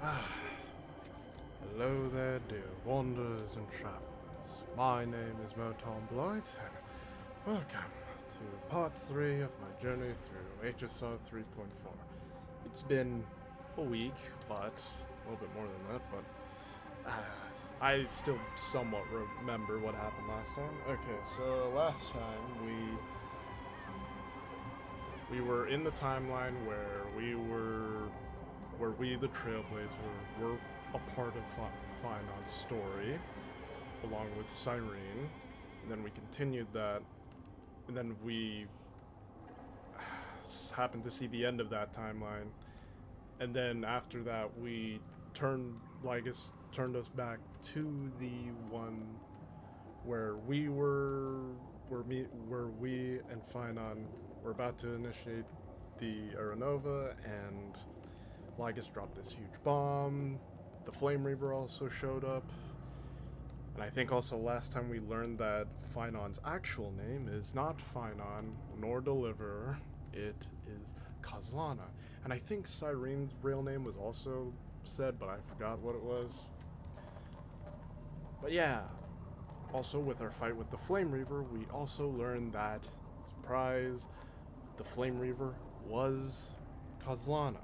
Hello there, dear wanderers and travelers. My name is Moton Blight, and welcome to part 3 of my journey through HSR 3.4. It's been a week, but a little bit more than that, but I still somewhat remember what happened last time. Okay, so last time we were in the timeline where we, the Trailblazer, were a part of Phainon's story, along with Cyrene, and then we continued that, and then we happened to see the end of that timeline, and then after that we turned us back to the one where we and Phainon were about to initiate the Aeronova, and Lygus dropped this huge bomb. The Flame Reaver also showed up. And I think also last time we learned that Phainon's actual name is not Phainon, nor Deliverer. It is Khaslana. And I think Cyrene's real name was also said, but I forgot what it was. But yeah. Also, with our fight with the Flame Reaver, we also learned that, surprise, the Flame Reaver was Khaslana.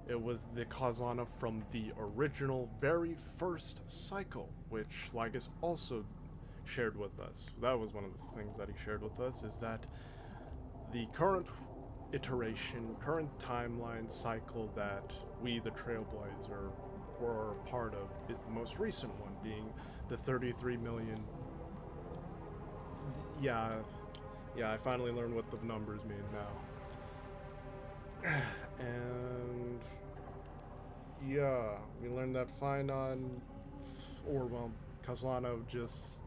It was the Khaslana from the original very first cycle, which Lygus also shared with us. That was one of the things that he shared with us, is that the current iteration, current timeline cycle that we, the Trailblazer, were a part of is the most recent one, being the 33 million. Yeah, I finally learned what the numbers mean now. And yeah, we learned that Phainon, Khaslana just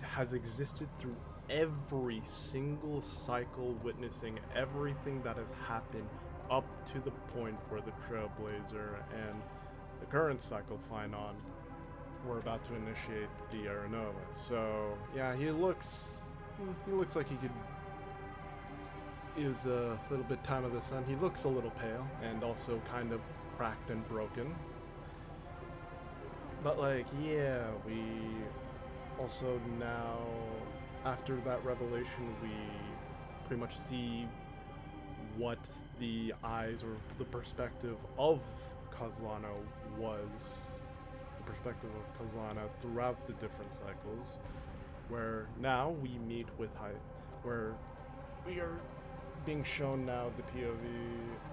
has existed through every single cycle, witnessing everything that has happened up to the point where the Trailblazer and the current cycle, Phainon, were about to initiate the Aeronova. So yeah, he looks like he could use a little bit time of the sun. He looks a little pale and also kind of cracked and broken. But like, yeah, we also now, after that revelation, we pretty much see what the eyes or the perspective of Khaslana was, the perspective of Khaslana throughout the different cycles, where now we meet with where we are being shown now the POV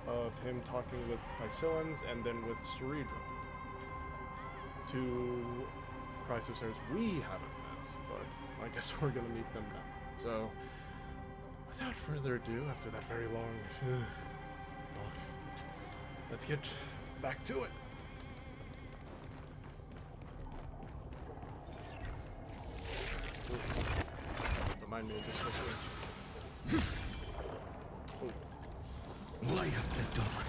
of him talking with Hycillans and then with Cerebrum. Two Chrysosers we haven't met, but I guess we're gonna meet them now. So, without further ado, after that very long talk, let's get back to it. Remind me of this situation. Light up the dawn.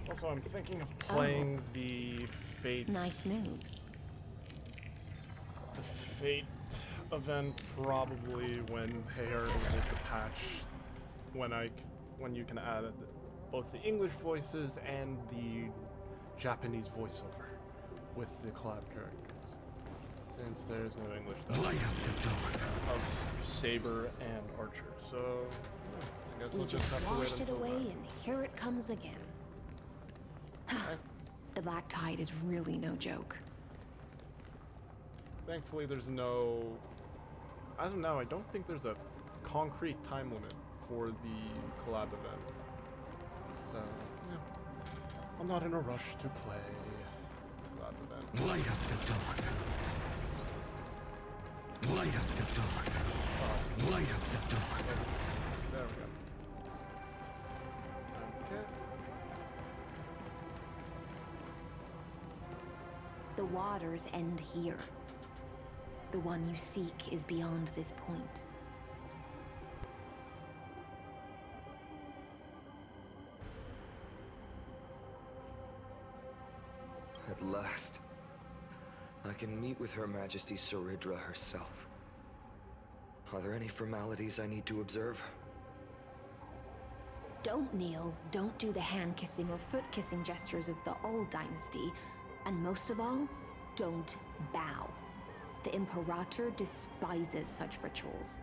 Also, I'm thinking of playing the Fate. Nice moves. The Fate event probably when they are able to patch, when you can add both the English voices and the Japanese voiceover with the collab characters, since there's no English Light up the dawn of Saber and Archer. So yeah, I guess We we'll just have to wait washed it until away, then. and here it comes again. Okay. The black tide is really no joke. Thankfully, there's no. As of now, I don't think there's a concrete time limit for the collab event. So, yeah. I'm not in a rush to play the collab event. Light up the dawn. Light up the dawn. Oh, Light up the dawn. there we go. Okay. The waters end here. The one you seek is beyond this point. At last, I can meet with Her Majesty Ceridra herself. Are there any formalities I need to observe? Don't kneel, don't do the hand-kissing or foot-kissing gestures of the old dynasty, and most of all, don't bow. The Imperator despises such rituals,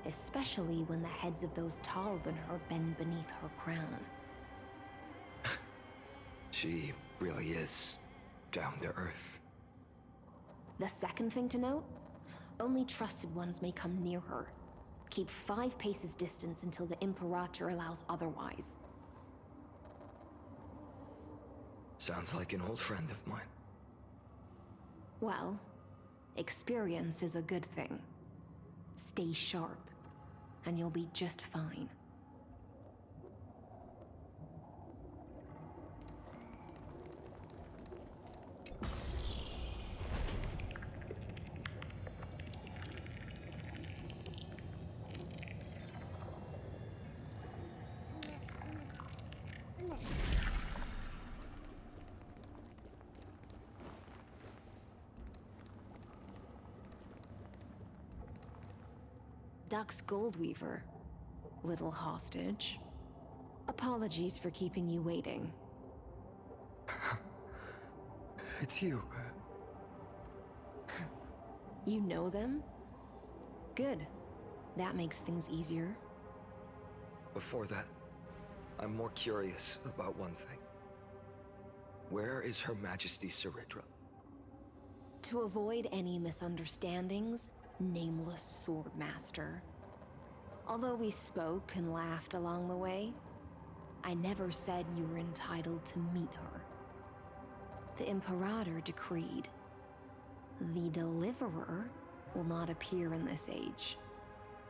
especially when the heads of those taller than her bend beneath her crown. She really is down to earth. The second thing to note, only trusted ones may come near her. Keep 5 paces distance until the Imperator allows otherwise. Sounds like an old friend of mine. Well, experience is a good thing. Stay sharp, and you'll be just fine. Duck's Goldweaver, little hostage. Apologies for keeping you waiting. It's you. You know them? Good. That makes things easier. Before that, I'm more curious about one thing. Where is Her Majesty Saridra? To avoid any misunderstandings, nameless Swordmaster. Although we spoke and laughed along the way, I never said you were entitled to meet her. The Imperator decreed, the Deliverer will not appear in this age.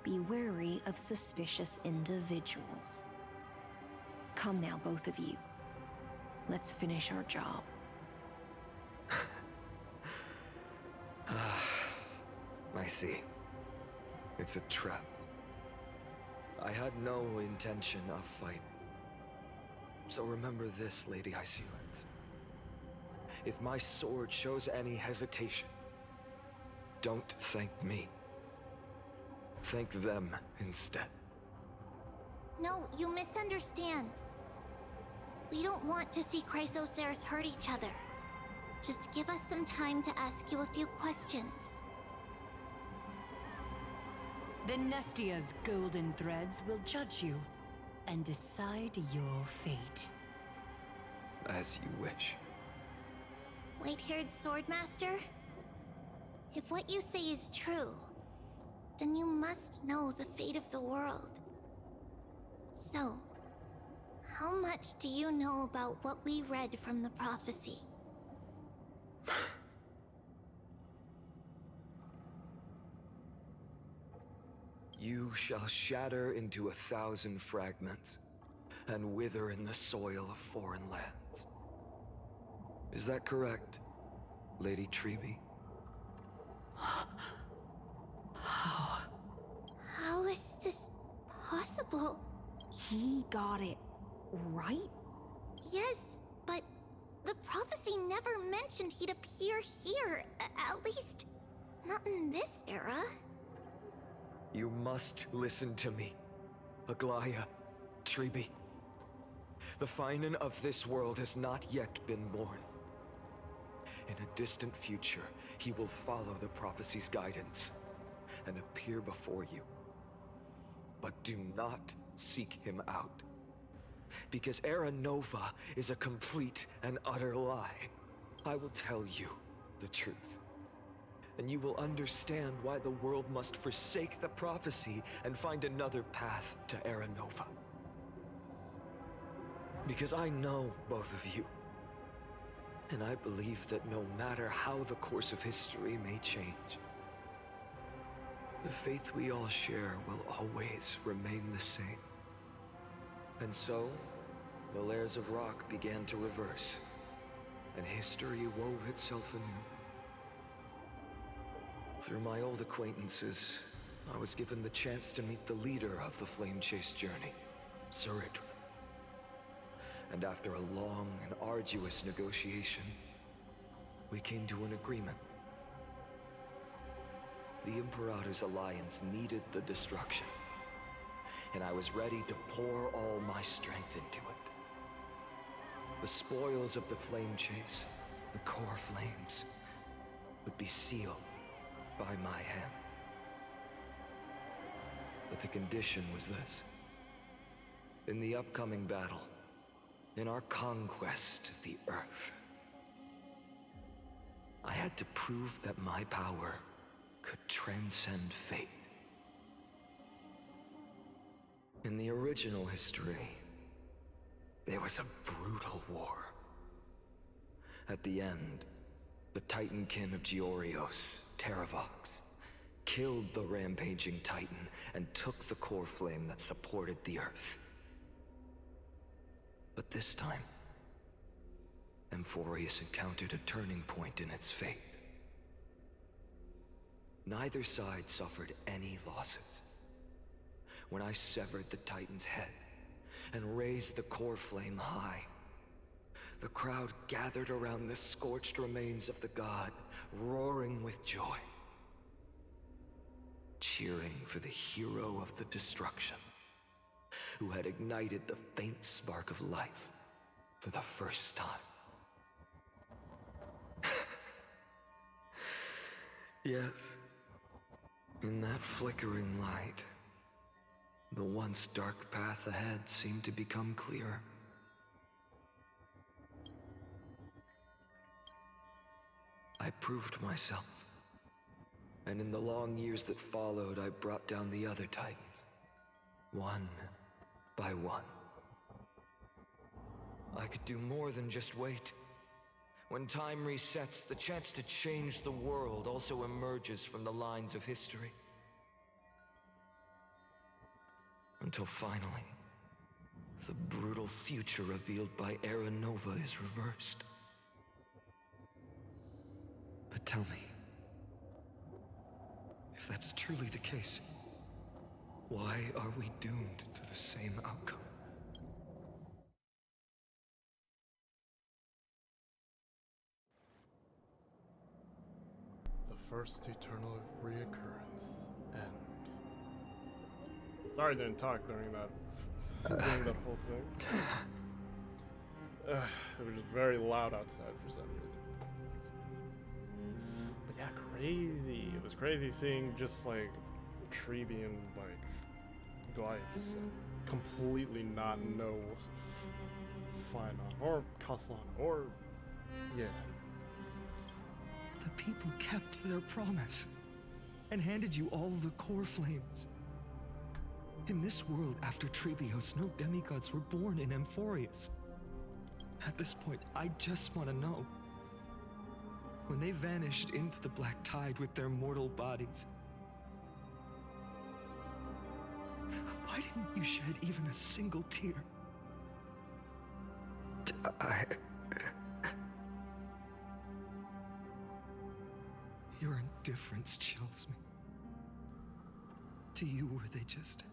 Be wary of suspicious individuals. Come now, both of you. Let's finish our job. I see. It's a trap. I had no intention of fighting. So remember this, Lady Hysealans. If my sword shows any hesitation, don't thank me. Thank them instead. No, you misunderstand. We don't want to see Chrysoceres hurt each other. Just give us some time to ask you a few questions. The Nestia's golden threads will judge you and decide your fate. As you wish. White-haired Swordmaster? If what you say is true, then you must know the fate of the world. So, how much do you know about what we read from the prophecy? You shall shatter into 1,000 fragments and wither in the soil of foreign lands. Is that correct, Lady Treeby? How? How is this possible? He got it right? Yes, but the prophecy never mentioned he'd appear here. At least, not in this era. You must listen to me, Aglaya, Treeby. The Phainon of this world has not yet been born. In a distant future, he will follow the prophecy's guidance and appear before you. But do not seek him out, because Era Nova is a complete and utter lie. I will tell you the truth, and you will understand why the world must forsake the prophecy and find another path to Era Nova. Because I know both of you, and I believe that no matter how the course of history may change, the faith we all share will always remain the same. And so, the layers of rock began to reverse, and history wove itself anew. Through my old acquaintances, I was given the chance to meet the leader of the Flame Chase journey, Saridra. And after a long and arduous negotiation, we came to an agreement. The Imperator's alliance needed the destruction, and I was ready to pour all my strength into it. The spoils of the flame chase, the core flames, would be sealed by my hand. But the condition was this. In the upcoming battle, in our conquest of the Earth, I had to prove that my power could transcend fate. In the original history, there was a brutal war. At the end, the Titankin of Georios, Terravox, killed the rampaging Titan and took the core flame that supported the Earth. But this time, Amphorius encountered a turning point in its fate. Neither side suffered any losses. When I severed the Titan's head and raised the core flame high, the crowd gathered around the scorched remains of the god, roaring with joy, cheering for the hero of the destruction, who had ignited the faint spark of life for the first time. Yes, in that flickering light, the once dark path ahead seemed to become clear. I proved myself, and in the long years that followed, I brought down the other Titans, one by one. I could do more than just wait. When time resets, the chance to change the world also emerges from the lines of history. Until finally, the brutal future revealed by Era Nova is reversed. But tell me, if that's truly the case, why are we doomed to the same outcome? The first eternal reoccurrence. End. Sorry I didn't talk during that whole thing. It was just very loud outside for some reason. But yeah, crazy. It was crazy seeing just like Treeby and like Goliath just completely not know Phainon or Khaslana or yeah. The people kept their promise and handed you all the core flames. In this world after Trebios, no demigods were born in Amphorius. At this point, I just want to know. When they vanished into the black tide with their mortal bodies, why didn't you shed even a single tear? Your indifference chills me. To you, were they just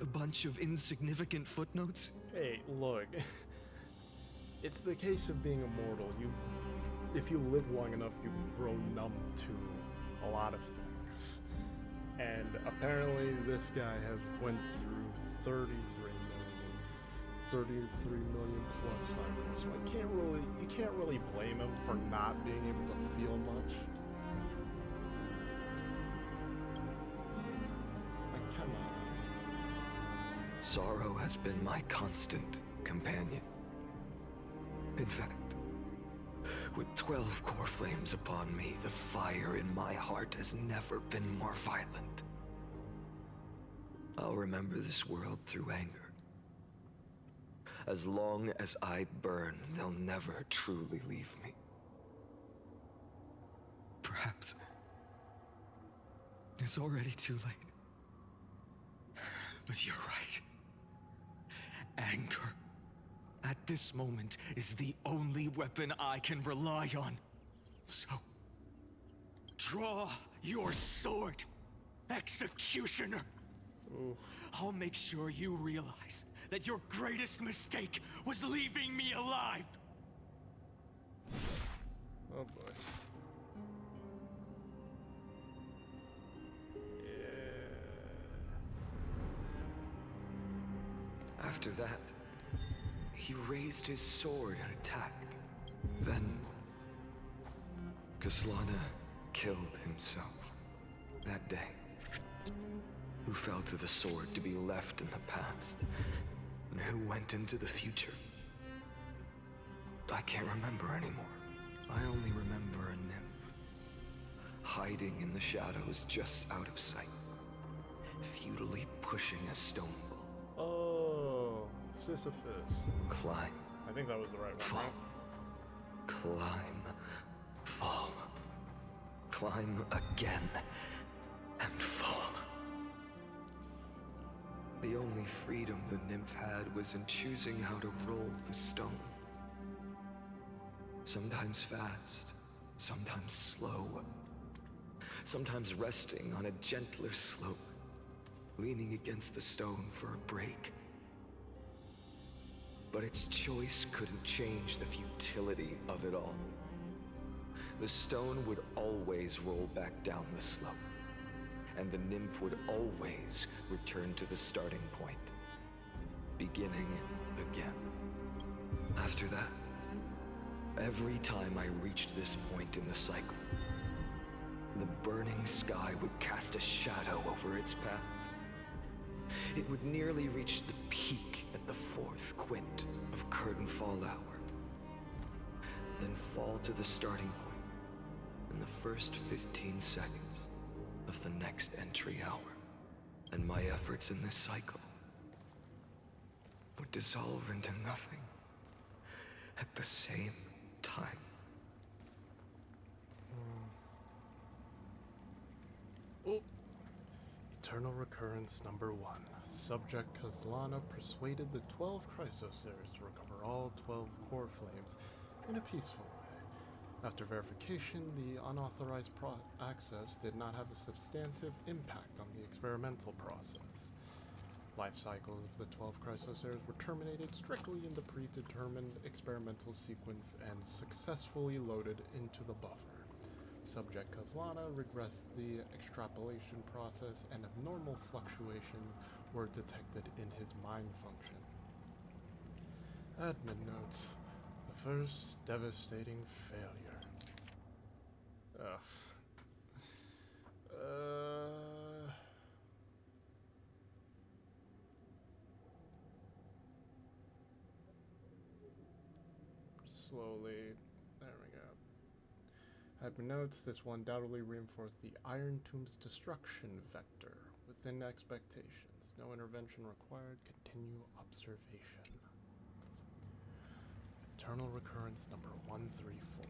a bunch of insignificant footnotes? Hey, look. It's the case of being immortal. If you live long enough, you grow numb to a lot of things. And apparently this guy has went through 33 million plus cycles. So you can't really blame him for not being able to feel much. Like, come on. Sorrow has been my constant companion. In fact, with 12 core flames upon me, the fire in my heart has never been more violent. I'll remember this world through anger. As long as I burn, they'll never truly leave me. Perhaps it's already too late. But you're right. Anger, at this moment, is the only weapon I can rely on. So, draw your sword, Executioner. Oof. I'll make sure you realize that your greatest mistake was leaving me alive. Oh boy. After that, he raised his sword and attacked. Then, Khaslana killed himself that day. Who fell to the sword to be left in the past, and who went into the future. I can't remember anymore. I only remember a nymph, hiding in the shadows just out of sight, futilely pushing a stone ball. Oh, Sisyphus. Climb, I think that was the right one, fall, right? climb, fall, climb again, and fall. The only freedom the nymph had was in choosing how to roll the stone. Sometimes fast, sometimes slow. Sometimes resting on a gentler slope, leaning against the stone for a break. But its choice couldn't change the futility of it all. The stone would always roll back down the slope, and the nymph would always return to the starting point, beginning again. After that, every time I reached this point in the cycle, the burning sky would cast a shadow over its path. It would nearly reach the peak at the 4th quint of curtain fall hour, then fall to the starting point in the first 15 seconds of the next entry hour. And my efforts in this cycle would dissolve into nothing at the same time. Oh. Eternal recurrence number 1. Subject Khaslana persuaded the 12 Chrysosaurs to recover all 12 core flames in a peaceful way. After verification, the unauthorized access did not have a substantive impact on the experimental process. Life cycles of the 12 Chrysosaurs were terminated strictly in the predetermined experimental sequence and successfully loaded into the buffer. Subject Khaslana regressed the extrapolation process, and abnormal fluctuations were detected in his mind function. Admin notes. The first devastating failure. Ugh. Slowly. There we go. Admin notes, this will undoubtedly reinforce the Iron Tomb's destruction vector within expectations. No intervention required. Continue observation. Eternal recurrence number 134.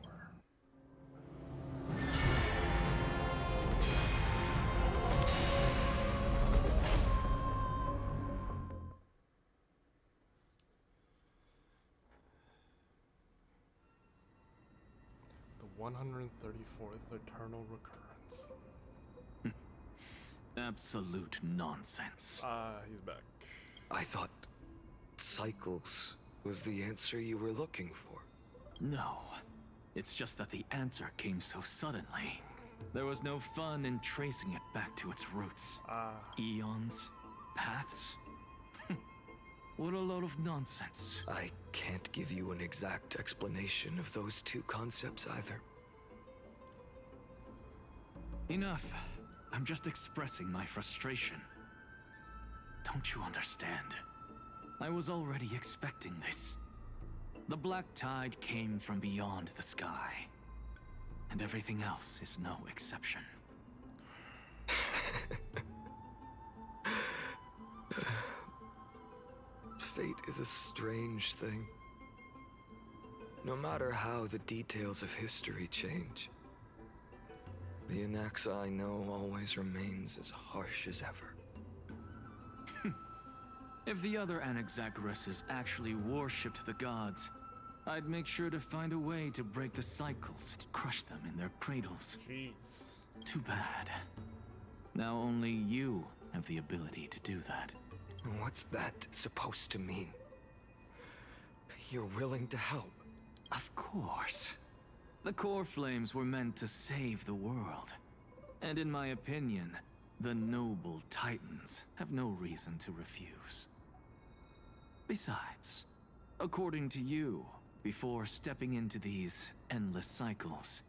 The 134th eternal recurrence. Absolute nonsense. He's back. I thought cycles was the answer you were looking for. No. It's just that the answer came so suddenly. There was no fun in tracing it back to its roots. Eons? Paths? What a load of nonsense. I can't give you an exact explanation of those two concepts either. Enough. I'm just expressing my frustration. Don't you understand? I was already expecting this. The black tide came from beyond the sky. And everything else is no exception. Fate is a strange thing. No matter how the details of history change, the Anaxa I know always remains as harsh as ever. If the other Anaxagoras actually worshipped the gods, I'd make sure to find a way to break the cycles and crush them in their cradles. Jeez. Too bad. Now only you have the ability to do that. What's that supposed to mean? You're willing to help? Of course. The core flames were meant to save the world. And in my opinion, the noble Titans have no reason to refuse. Besides, according to you, before stepping into these endless cycles,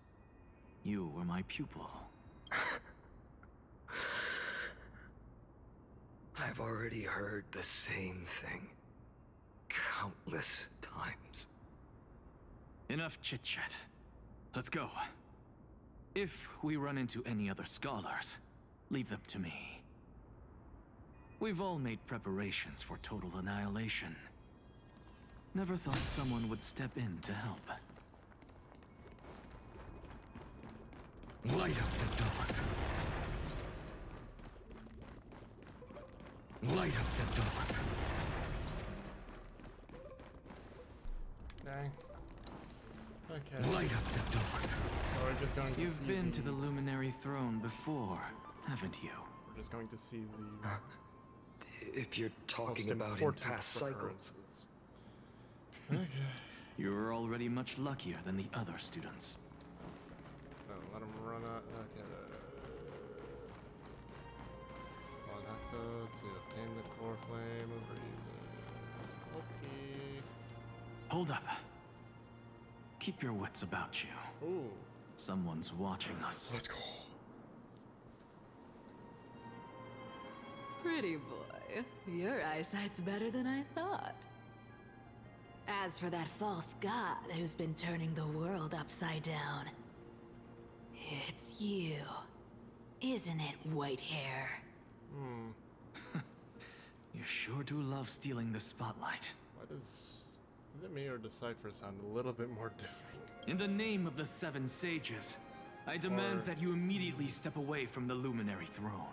you were my pupil. I've already heard the same thing countless times. Enough chit-chat. Let's go. If we run into any other scholars, leave them to me. We've all made preparations for total annihilation. Never thought someone would step in to help. Light up the dawn. Light up the dawn. Dang. Okay. Light up the dawn. So we're just going to You've see been to the Luminary Throne before, haven't you? We're just going to see the If you're talking most about in important past cycles. occurrences. Okay. You were already much luckier than the other students. No, let him run out. Okay. Well, that's to obtain the core flame of reason. Okay. Hold up. Keep your wits about you. Ooh. Someone's watching us. Let's go. Pretty boy, your eyesight's better than I thought. As for that false god who's been turning the world upside down, it's you, isn't it, white hair? You sure do love stealing the spotlight. Why does... Is it me or does Cypher sound a little bit more different? In the name of the Seven Sages, I demand that you immediately step away from the Luminary Throne.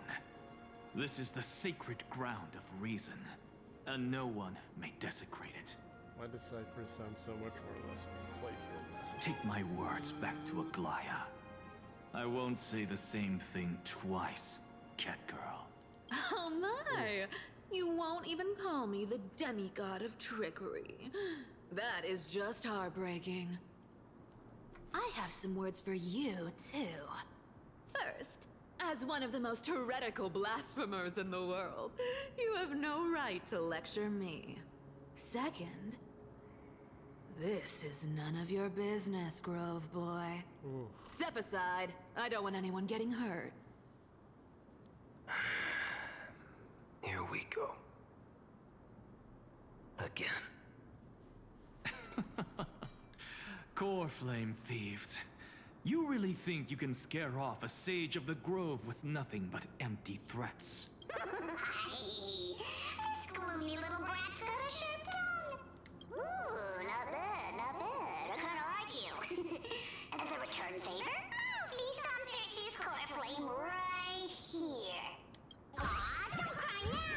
This is the sacred ground of reason, and no one may desecrate it. Why does Cypher sound so much more or less playful now? Take my words back to Aglaya. I won't say the same thing twice, cat girl. Oh my! You won't even call me the demigod of trickery. That is just heartbreaking. I have some words for you, too. First, as one of the most heretical blasphemers in the world, you have no right to lecture me. Second, this is none of your business, Grove Boy. Ooh. Step aside. I don't want anyone getting hurt. Here we go. Again. Core flame thieves. You really think you can scare off a sage of the grove with nothing but empty threats? This gloomy little brat's got a sharp tongue. Ooh, not bad, not bad. I kinda like you. As a return favor, please don't search his core flame right here. Aw, don't cry now.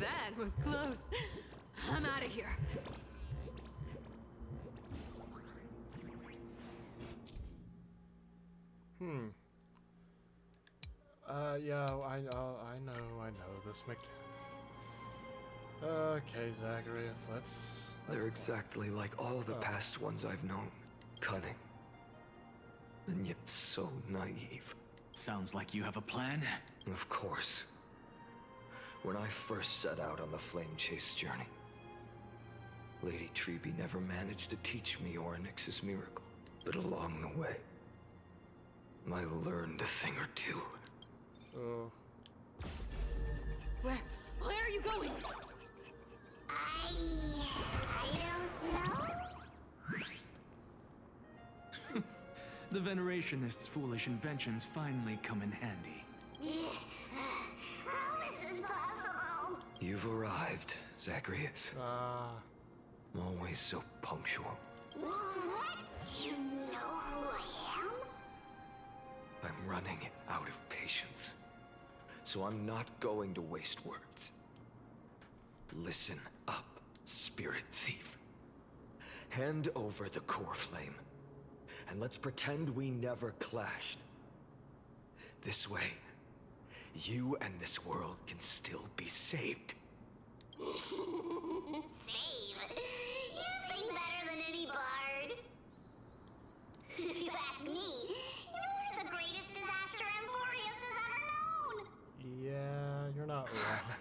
That was close. I'm out of here. Yeah, I know this mechanic. Okay, Zacharias, let's They're go. exactly like all the past ones I've known. Cunning. And yet so naive. Sounds like you have a plan. Of course. When I first set out on the flame chase journey, Lady Treeby never managed to teach me Orynyx's miracle. But along the way, I learned a thing or two. Oh, Where are you going? I don't know. The Venerationists' foolish inventions finally come in handy. How is this possible? You've arrived, Zacharias. Always so punctual. What? You know who I am? I'm running out of patience. So I'm not going to waste words. Listen up, spirit thief. Hand over the core flame, and let's pretend we never clashed. This way, you and this world can still be saved. Save. You sing better than any bard. If you ask me, you're the greatest disaster Amphorius has ever known. yeah, you're not wrong.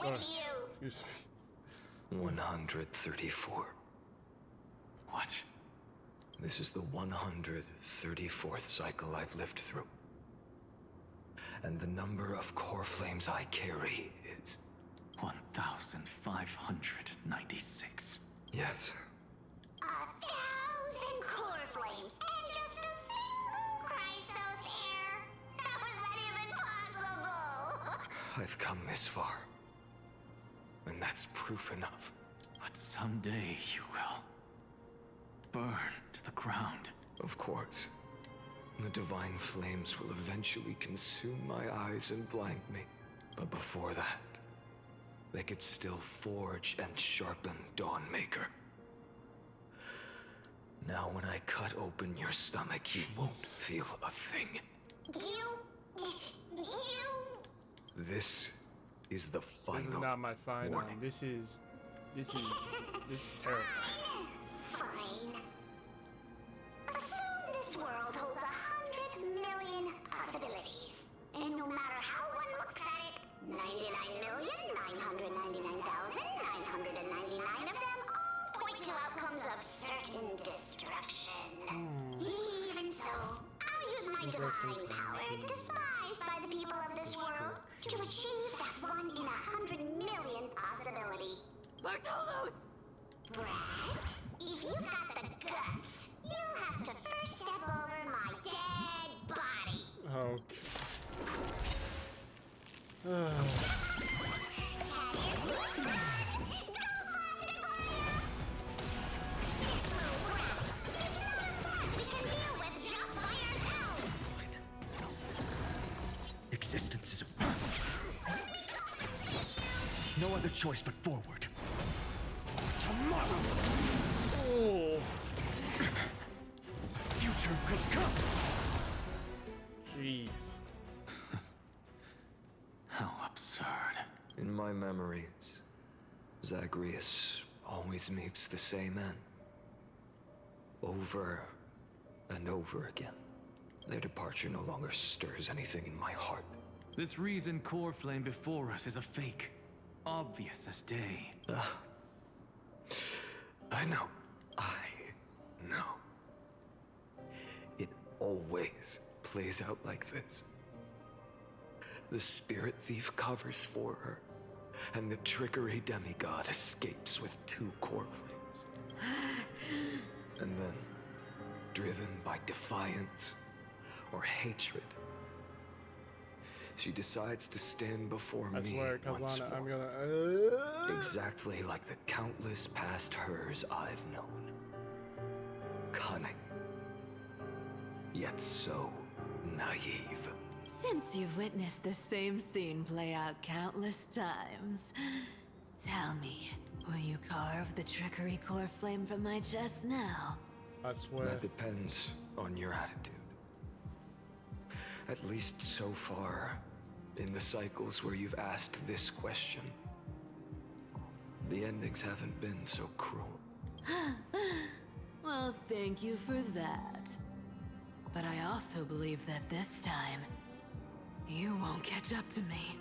with you. You 134. What? This is the 134th cycle I've lived through. And the number of core flames I carry is... 1,596. Yes. 1,000 core flames and just a single Chrysos heir. How is that even possible? I've come this far. And that's proof enough. But someday you will burn to the ground. Of course. The divine flames will eventually consume my eyes and blind me. But before that, they could still forge and sharpen Dawnmaker. Now when I cut open your stomach, you won't feel a thing. You... This is the final This is not my Phainon. warning. This is terrifying. Fine. Assume this world holds 100 million possibilities. And no matter how one looks at it, 99,999,999 of them all point to outcomes of certain destruction. Even so, I'll use my divine power, despised by the people of this world, to achieve that 1 in 100 million possibility. Bartolos! Brad, if you got the guts, you'll have to first step over my dead body. Okay. Existence is a... No other choice but forward. Tomorrow, Oh, future will come. jeez. How absurd. In my memories, Zagreus always meets the same end. Over and over again. Their departure no longer stirs anything in my heart. This reason core flame before us is a fake. Obvious as day. I know. It always plays out like this. The spirit thief covers for her, and the trickery demigod escapes with 2 core flames. And then, driven by defiance or hatred, she decides to stand before I me swear, once Khaslana, I'm more. gonna. Exactly like the countless past hers I've known. Cunning. Yet so naive. Since you've witnessed the same scene play out countless times, tell me, will you carve the trickery core flame from my chest now? I swear. That depends on your attitude. At least so far, in the cycles where you've asked this question, the endings haven't been so cruel. Well, thank you for that. But I also believe that this time, you won't catch up to me.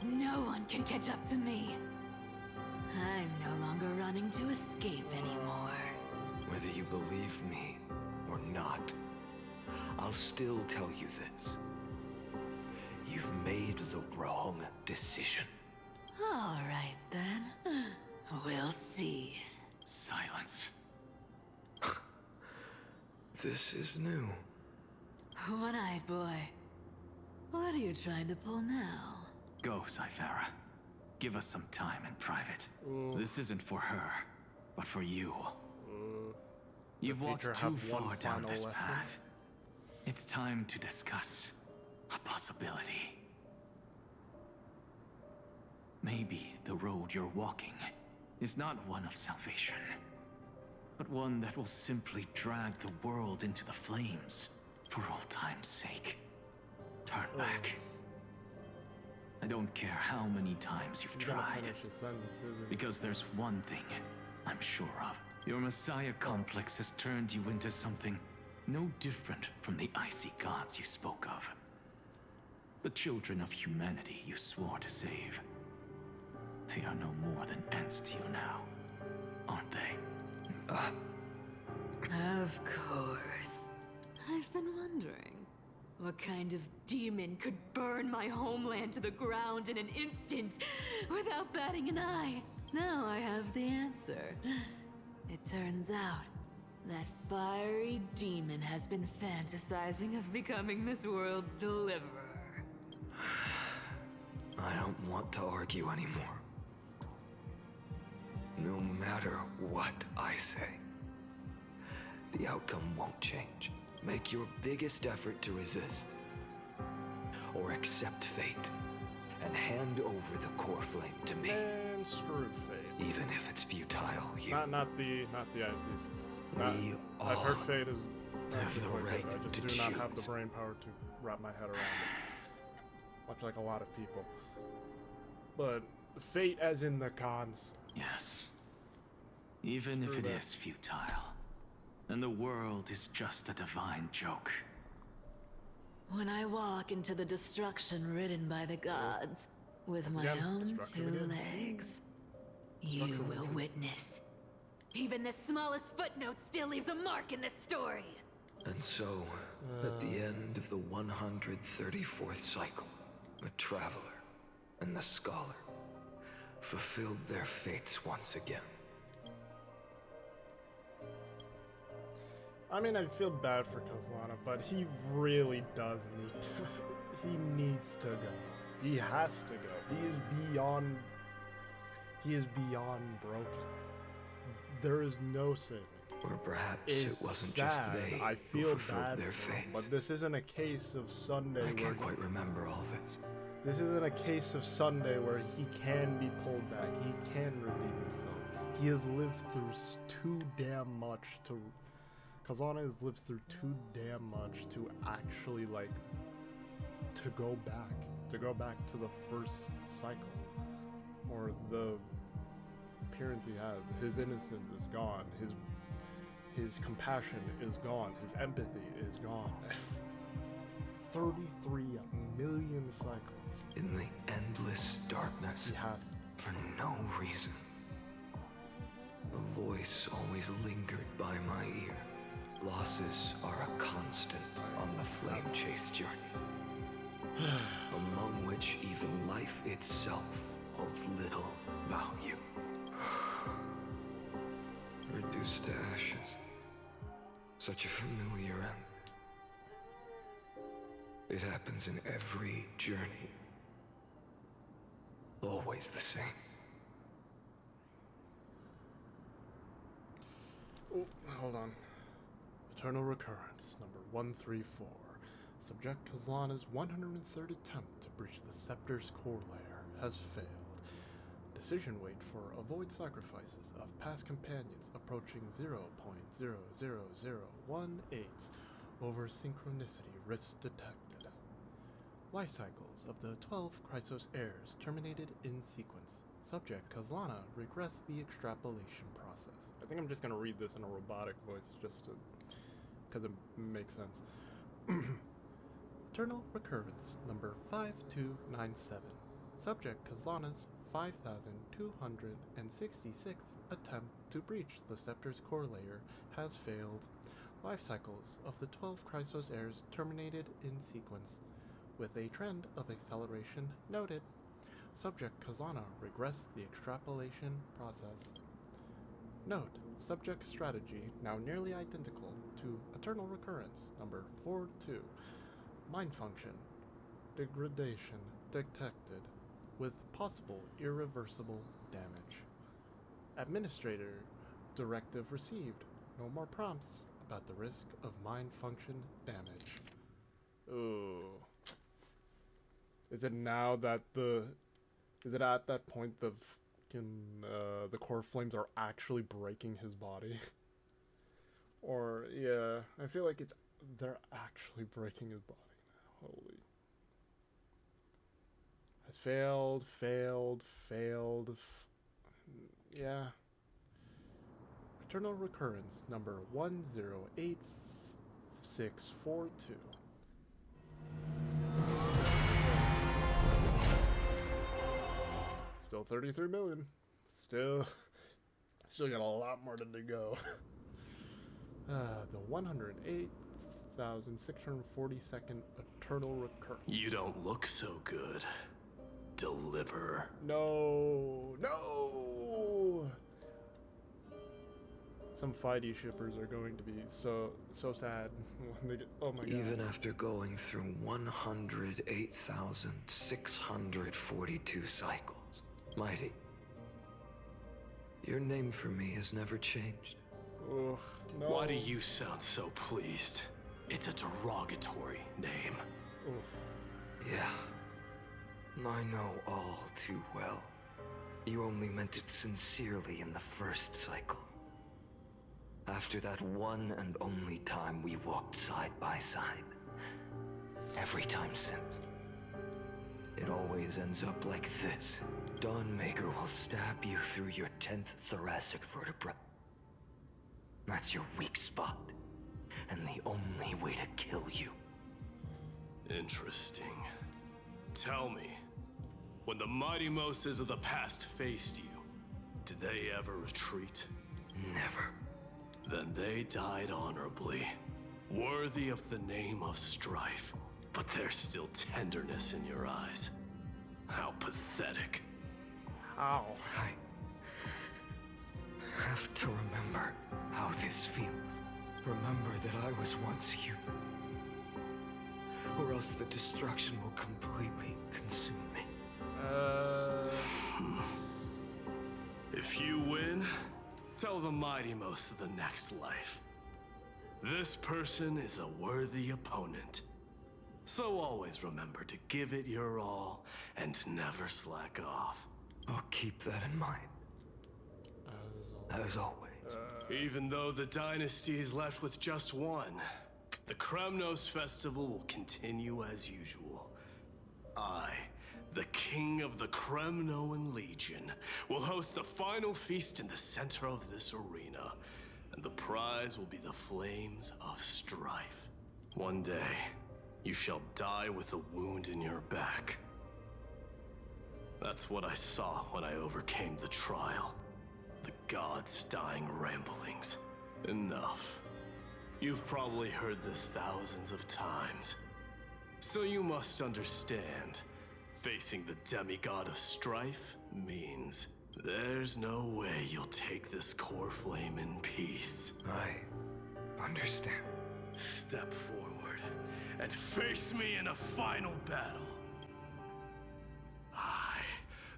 No one can catch up to me. I'm no longer running to escape anymore. Whether you believe me or not, I'll still tell you this. You've made the wrong decision. All right, then. We'll see. Silence. This is new. One-eyed boy. What are you trying to pull now? Go, Cyphera. Give us some time in private. This isn't for her, but for you. You've walked teacher too have one far down final this lesson? path. It's time to discuss a possibility. Maybe the road you're walking is not one of salvation, but one that will simply drag the world into the flames for all time's sake. Turn back. I don't care how many times you've You gotta tried, finish his sentences. because there's one thing I'm sure of. Your Messiah complex has turned you into something no different from the icy gods you spoke of. The children of humanity you swore to save. They are no more than ants to you now, aren't they? Of course. I've been wondering, what kind of demon could burn my homeland to the ground in an instant without batting an eye? Now I have the answer. It turns out that fiery demon has been fantasizing of becoming this world's deliverer. I don't want to argue anymore. No matter what I say, the outcome won't change. Make your biggest effort to resist. Or accept fate. And hand over the core flame to me. And screw fate. Even if it's futile, you Not the IPs. We I've heard all fate is have the quite good. right I to just do not have the choose. brain power to wrap my head around it. Much like a lot of people. But fate as in the cons. Yes. Even if Screw it that. is futile, and the world is just a divine joke. When I walk into the destruction ridden by the gods, with Once my again, own destruction two again. legs, you Destruction will again. witness. Even the smallest footnote still leaves a mark in the story. And so, at the end of the 134th cycle, the Traveler and the Scholar fulfilled their fates once again. I mean, I feel bad for Khaslana, but he really does need to. He needs to go. He has to go. He is beyond. He is beyond broken. There is no saving. Or perhaps It's it wasn't sad. just they I who feel fulfilled bad their for him, fates. but this isn't a case of Sunday I where can't quite remember all this. this isn't a case of Sunday where he can be pulled back. He can redeem himself. He has lived through too damn much to. Khaslana has lived through too damn much to actually to go back to the first cycle, or the appearance he had. His innocence is gone. His compassion is gone. His empathy is gone. 33 million cycles. In the endless darkness, He has. for no reason, a voice always lingered by my ear. Losses are a constant on the flame chase journey, among which even life itself holds little value. Reduced to ashes. Such a familiar end. It happens in every journey. Always the same. Oh, hold on. Eternal Recurrence, number 134. Subject Khaslana's 103rd attempt to breach the Scepter's core layer has failed. Decision weight for avoid sacrifices of past companions approaching 0.00018 over synchronicity risk detected. Life cycles of the 12 Chrysos heirs terminated in sequence. Subject Khaslana regressed the extrapolation process. I think I'm just going to read this in a robotic voice just to because it makes sense. Eternal Recurrence, number 5297. Subject Khaslana's 5,266th attempt to breach the Scepter's core layer has failed. Life cycles of the 12 Chrysos heirs terminated in sequence, with a trend of acceleration noted. Subject Khaslana regressed the extrapolation process. Note, subject strategy now nearly identical to Eternal Recurrence, number 42. Mind function. Degradation detected, with possible irreversible damage. Administrator directive received. No more prompts about the risk of mind function damage. Ooh. Is it now that is it at that point the the core flames are actually breaking his body? Or yeah, I feel like they're actually breaking his body now. Holy. Has failed. Yeah. Eternal Recurrence, number 108642. Still Still 33 million. Still got a lot more to go. The 108,642nd Eternal Recurrence. You don't look so good, Deliverer. No! Some Fighty shippers are going to be so sad when they get. Oh my god. Even after going through 108,642 cycles, Mighty, your name for me has never changed. Ugh, no. Why do you sound so pleased? It's a derogatory name. Oof. Yeah, I know all too well. You only meant it sincerely in the first cycle. After that one and only time we walked side by side. Every time since. It always ends up like this. Dawnmaker will stab you through your 10th thoracic vertebra. That's your weak spot. And the only way to kill you. Interesting. Tell me, when the mighty Moses of the past faced you, did they ever retreat? Never. Then they died honorably, worthy of the name of strife. But there's still tenderness in your eyes. How pathetic. How? I have to remember how this feels. Remember that I was once human. Or else the destruction will completely consume me. If you win, tell the mighty most of the next life. This person is a worthy opponent. So always remember to give it your all and never slack off. I'll keep that in mind. As always. Even though the dynasty is left with just one, the Kremnos festival will continue as usual. I, the king of the Kremnoan Legion, will host the final feast in the center of this arena, and the prize will be the flames of strife. One day, you shall die with a wound in your back. That's what I saw when I overcame the trial. The gods' dying ramblings. Enough. You've probably heard this thousands of times. So you must understand, facing the demigod of strife means there's no way you'll take this core flame in peace. I understand. Step forward and face me in a final battle. I,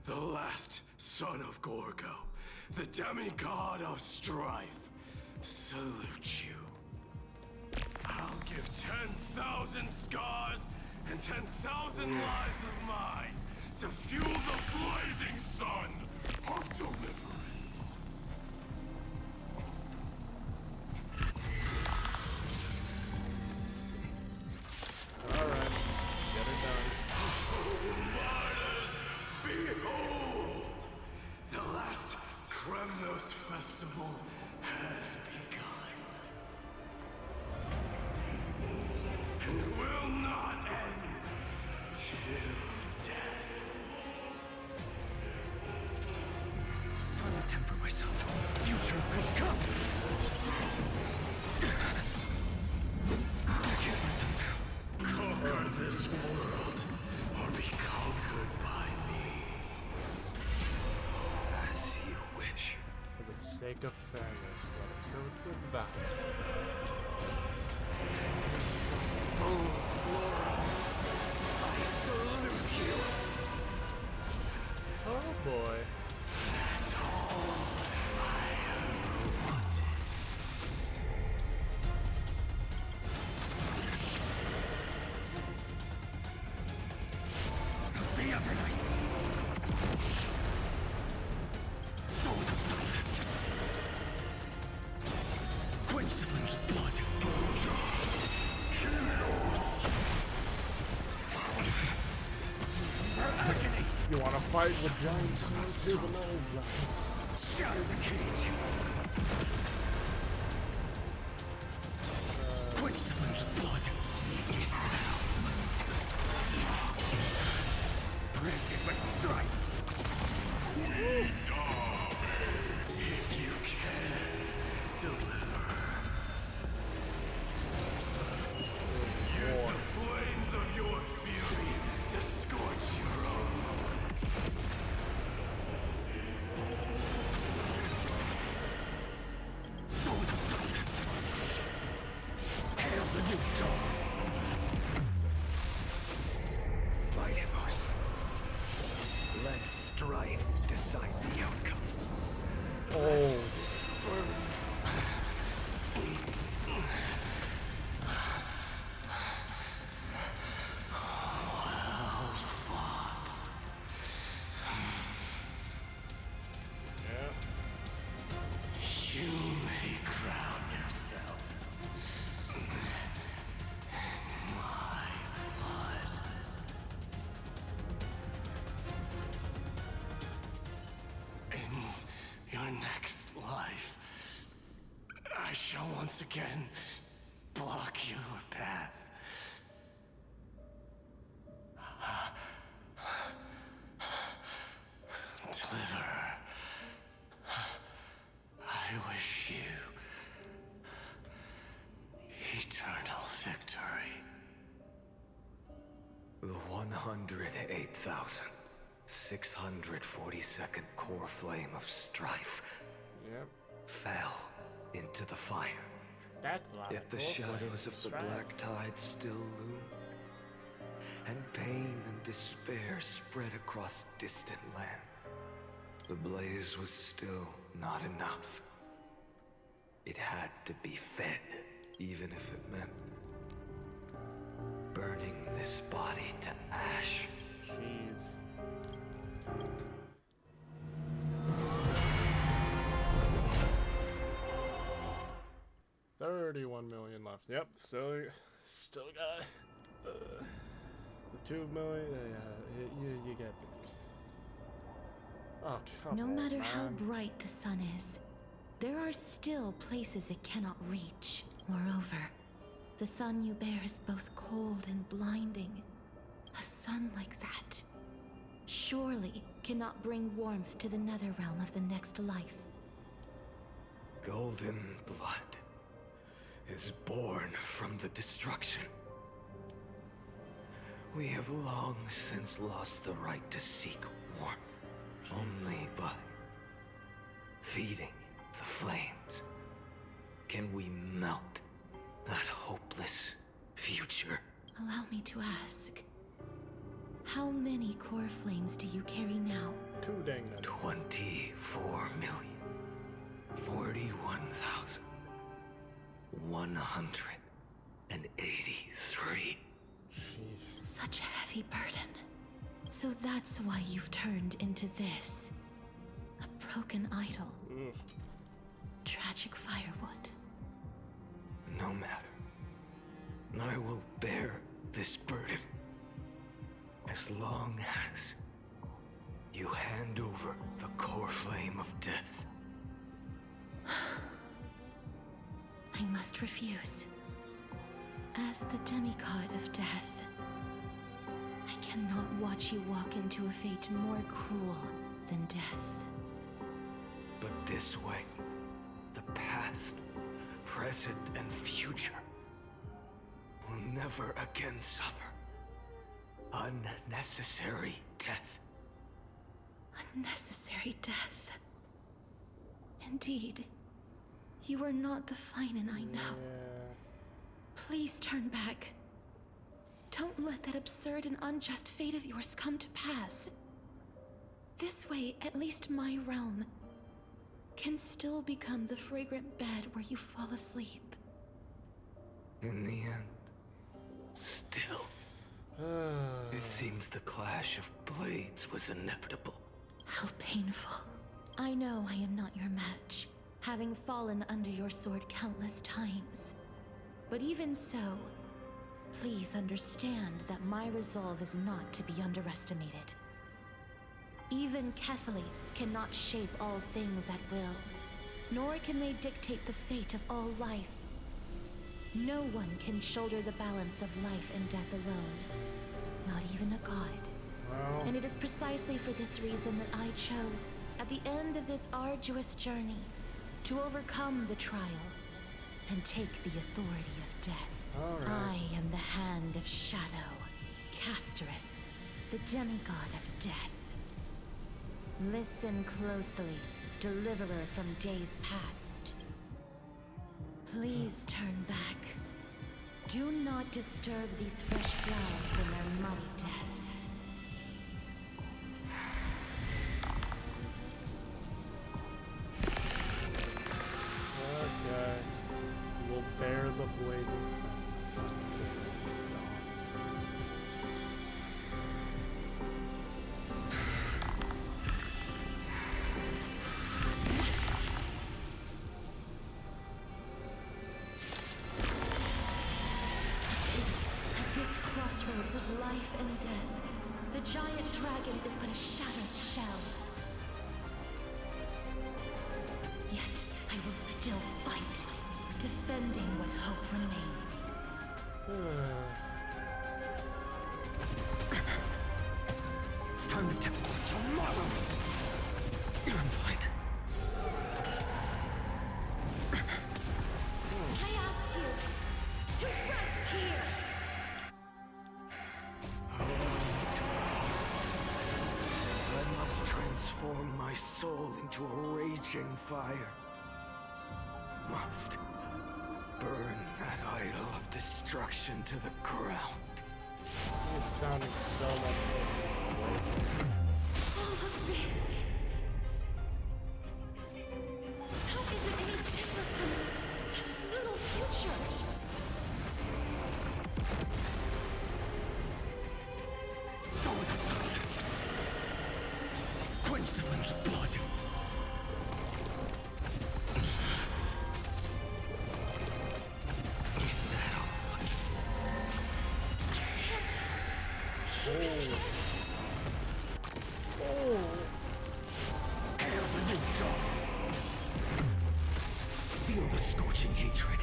the last son of Gorgo, the demigod of strife, salute you. I'll give 10,000 scars and 10,000 lives of mine to fuel the blazing sun of deliverance. Alright, get it done. Martyrs, behold! The last Kremnos festival has begun. And will not end till death. Time to temper myself. Future will come. I can't let them down. Conquer this world, or be conquered by me. As you wish. For the sake of fairness, let us go to a vessel. Oh, Laura. I salute you. Oh boy. That's all I ever wanted. The Evernight. So without substance. Quench the flames of blood. Agony. You wanna fight with giants? Here's another giants. Shatter the cage. Quench the flames of blood. Is thou. Granted but strife. strife decide the outcome. Oh. You may crown yourself my blood. In your next life, I shall once again block your path. Deliverer, I wish you eternal victory. The 108,642nd core flame of strife Yep. fell into the fire. That's a lot. Yet the shadows of the black tide still loom, and pain and despair spread across distant lands. The blaze was still not enough. It had to be fed, even if it meant burning this body to ash. Jeez. $31 million left. Yep, still got the 2 million. You get the. Oh, come No on, matter how man. bright the sun is, there are still places it cannot reach. Moreover, the sun you bear is both cold and blinding. A sun like that surely cannot bring warmth to the netherrealm of the next life. Golden blood is born from the destruction. We have long since lost the right to seek warmth. Only by feeding the flames can we melt that hopeless future. Allow me to ask, how many core flames do you carry now? Too dang many. 24,041,183. Jeez. Such a heavy burden. So that's why you've turned into this. A broken idol. Oof. Tragic firewood. No matter. I will bear this burden as long as you hand over the core flame of death. I must refuse. As the demigod of death, I cannot watch you walk into a fate more cruel than death. But this way, the past, present, and future will never again suffer unnecessary death. Unnecessary death. Indeed, you are not the Phainon I know. Yeah. Please turn back. Don't let that absurd and unjust fate of yours come to pass. This way, at least my realm can still become the fragrant bed where you fall asleep. In the end, still, it seems the clash of blades was inevitable. How painful. I know I am not your match, having fallen under your sword countless times. But even so, please understand that my resolve is not to be underestimated. Even Kethali cannot shape all things at will, nor can they dictate the fate of all life. No one can shoulder the balance of life and death alone, not even a god. Well, And it is precisely for this reason that I chose, at the end of this arduous journey, to overcome the trial and take the authority of death. alright. I am the Hand of Shadow, Casterus, the demigod of death. Listen closely, deliverer from days past. Please turn back. Do not disturb these fresh flowers in their muddy deaths. giant dragon is but a shattered shell. Yet I will still fight, defending what hope remains. It's time to tip tomorrow. I'm fine. I ask you to rest here. I must transform my soul into a raging fire. Must burn that idol of destruction to the ground. It's sounding so much better. All of this. How is it any different from that little future? Solid substance. Quench the flames of blood. Is that all? Hail the new dawn. Feel the scorching hatred.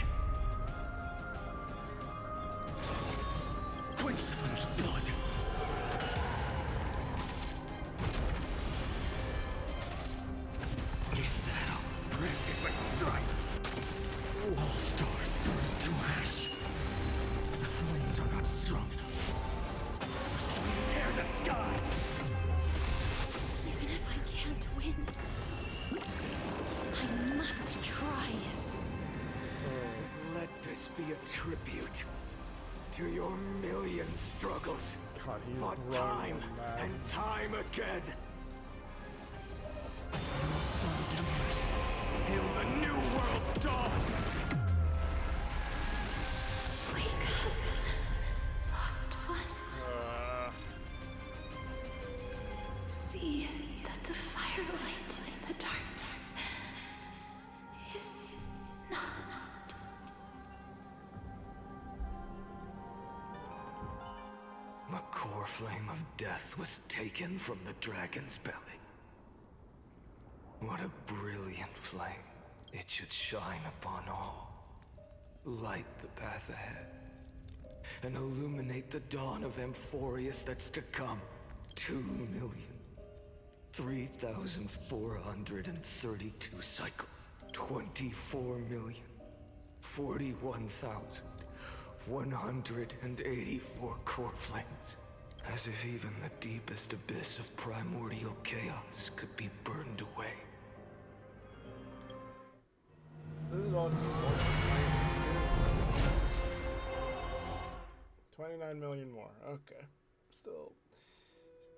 Quench the flames of blood. Is that all? Granted by strife. All stars burn to ash. The flames are not strong enough. We'll tear the sky. Even if I can't win, I must try. Let this be a tribute to your million struggles. God, he's Fought growing time mad. and time again. Sons embers. Hail the new world's dawn. Wake up, lost one. See that the firelight in the darkness is not. The core flame of death was taken from the dragon's belly. What a brilliant flame. It should shine upon all. Light the path ahead. And illuminate the dawn of Amphorius that's to come. 2,003,432 cycles. 24,041,184 core flames. As if even the deepest abyss of primordial chaos could be burned away. This is all just more 29 million more. Okay. Still.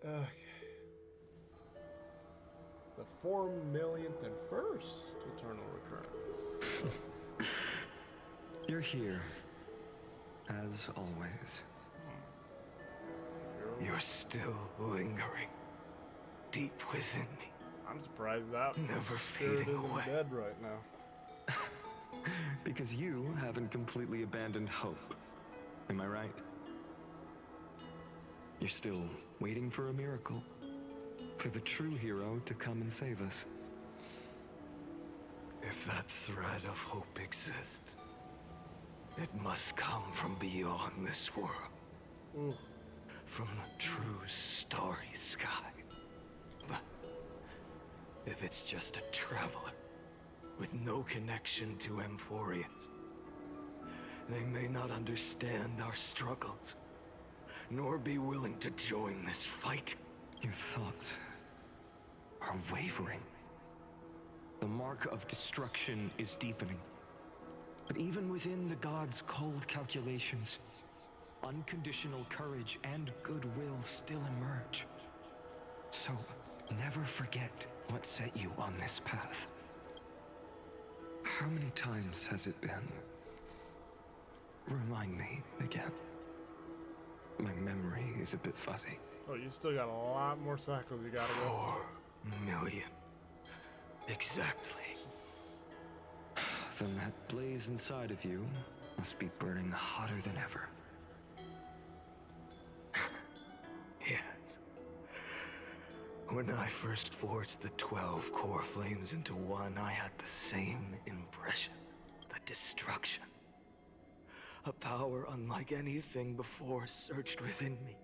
Okay. The 4 millionth and first eternal recurrence. You're here, as always. You're still lingering. Deep within me. I'm surprised that Never spirit fading isn't away. dead right now. Because you haven't completely abandoned hope. Am I right? You're still waiting for a miracle. For the true hero to come and save us. If that thread of hope exists, it must come from beyond this world. Ooh. From the true starry sky. But if it's just a traveler with no connection to Amphorius, they may not understand our struggles, nor be willing to join this fight. Your thoughts are wavering. The mark of destruction is deepening. But even within the gods' cold calculations, unconditional courage and goodwill still emerge. So, never forget what set you on this path. How many times has it been? Remind me again. My memory is a bit fuzzy. Oh, you still got a lot more cycles you gotta go. 4 million. Exactly. Then that blaze inside of you must be burning hotter than ever. Yes. When I first forged the 12 core flames into one, I had the same impression. The destruction. A power unlike anything before surged within me.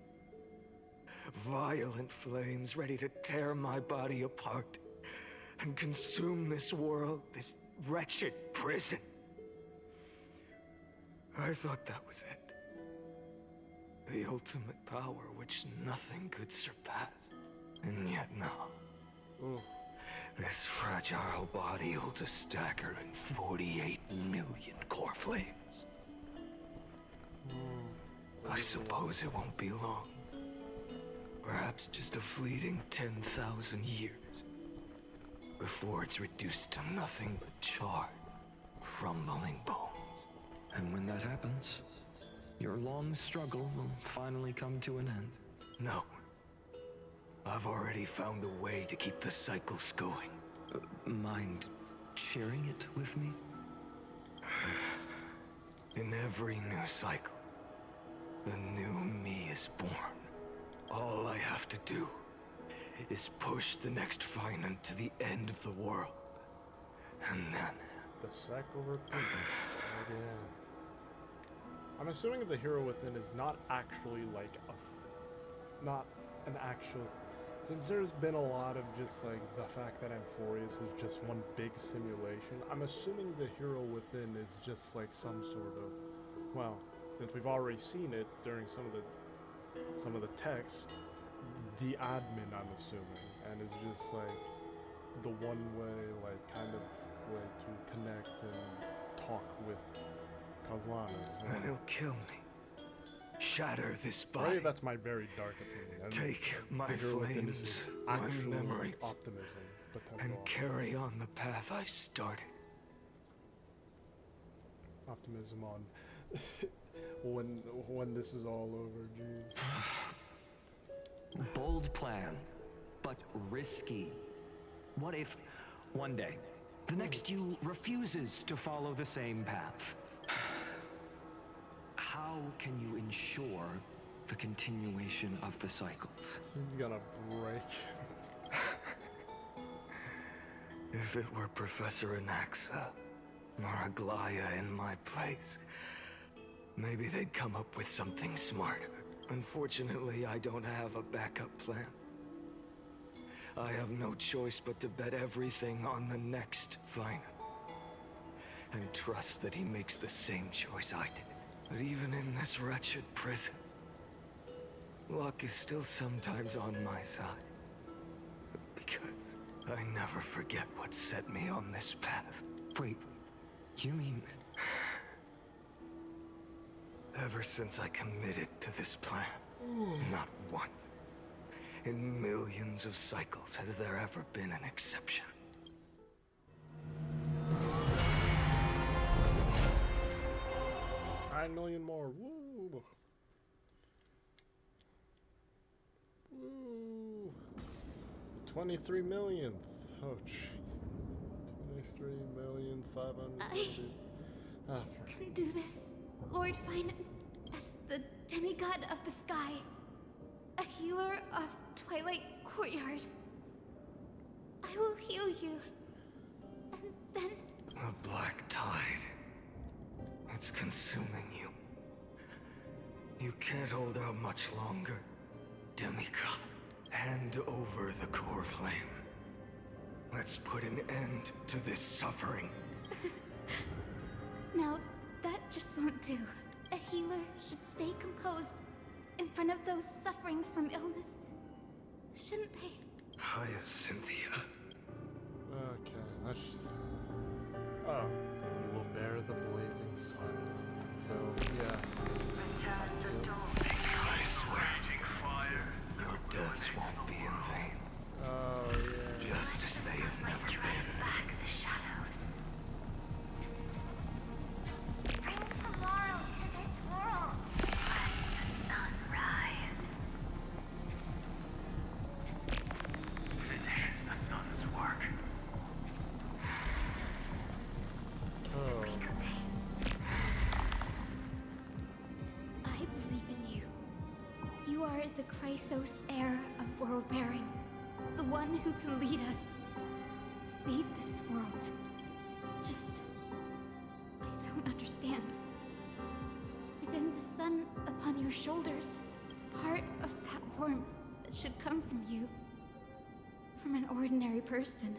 Violent flames ready to tear my body apart and consume this world, this wretched prison. I thought that was it. The ultimate power which nothing could surpass. And yet now, this fragile body holds a staggering 48 million core flames. I suppose it won't be long. Perhaps just a fleeting 10,000 years before it's reduced to nothing but charred, crumbling bones. And when that happens, your long struggle will finally come to an end. No. I've already found a way to keep the cycles going. Mind sharing it with me? In every new cycle, a new me is born. All I have to do is push the next Phainon to the end of the world. And then... The cycle repeats again. I'm assuming the hero within is not actually like not an actual... Since there's been a lot of just like the fact that Amphorius is just one big simulation, I'm assuming the hero within is just like some sort of... Well, since we've already seen it during some of the texts, the admin, I'm assuming, and it's just like the one way, like kind of way to connect and talk with Khaslana. And he'll kill me. Shatter this body. Right, that's my very dark opinion. And take my the hero within is flames, his my actual, like, memories, optimism, and potential carry on the path I started. optimism on when this is all over, geez. Bold plan, but risky. What if, one day, the next you refuses to follow the same path? How can you ensure the continuation of the cycles? He's gonna break. If it were Professor Anaxa or Aglaya in my place, maybe they'd come up with something smart. Unfortunately, I don't have a backup plan. I have no choice but to bet everything on the next Phainon. And trust that he makes the same choice I did. But even in this wretched prison, luck is still sometimes on my side. Because I never forget what set me on this path. Wait, you mean... Ever since I committed to this plan, not once, in millions of cycles, has there ever been an exception. 9 million more. Woo! Woo! 23 millionth. Oh, jeez. 23,500,000. Ah, Can do this, Lord Phainon, as the demigod of the sky, a healer of Twilight Courtyard. I will heal you, and then... The black tide. It's consuming you. You can't hold out much longer, demigod. Hand over the core flame. Let's put an end to this suffering. Now, that just won't do. A healer should stay composed in front of those suffering from illness. Shouldn't they? Hyacinthia. okay, let's just... Oh. You will bear the blazing sun until... Yeah. I swear, your deaths won't be in vain. Oh, yeah. Just as they have never been. Bring tomorrow to this world. Let the sun rise. Finish the sun's work. Oh. I believe in you. You are the Chrysos heir of world bearing. The one who can lead us. Lead this world. It's just... I don't understand. Within the sun upon your shoulders, the part of that warmth that should come from you. From an ordinary person.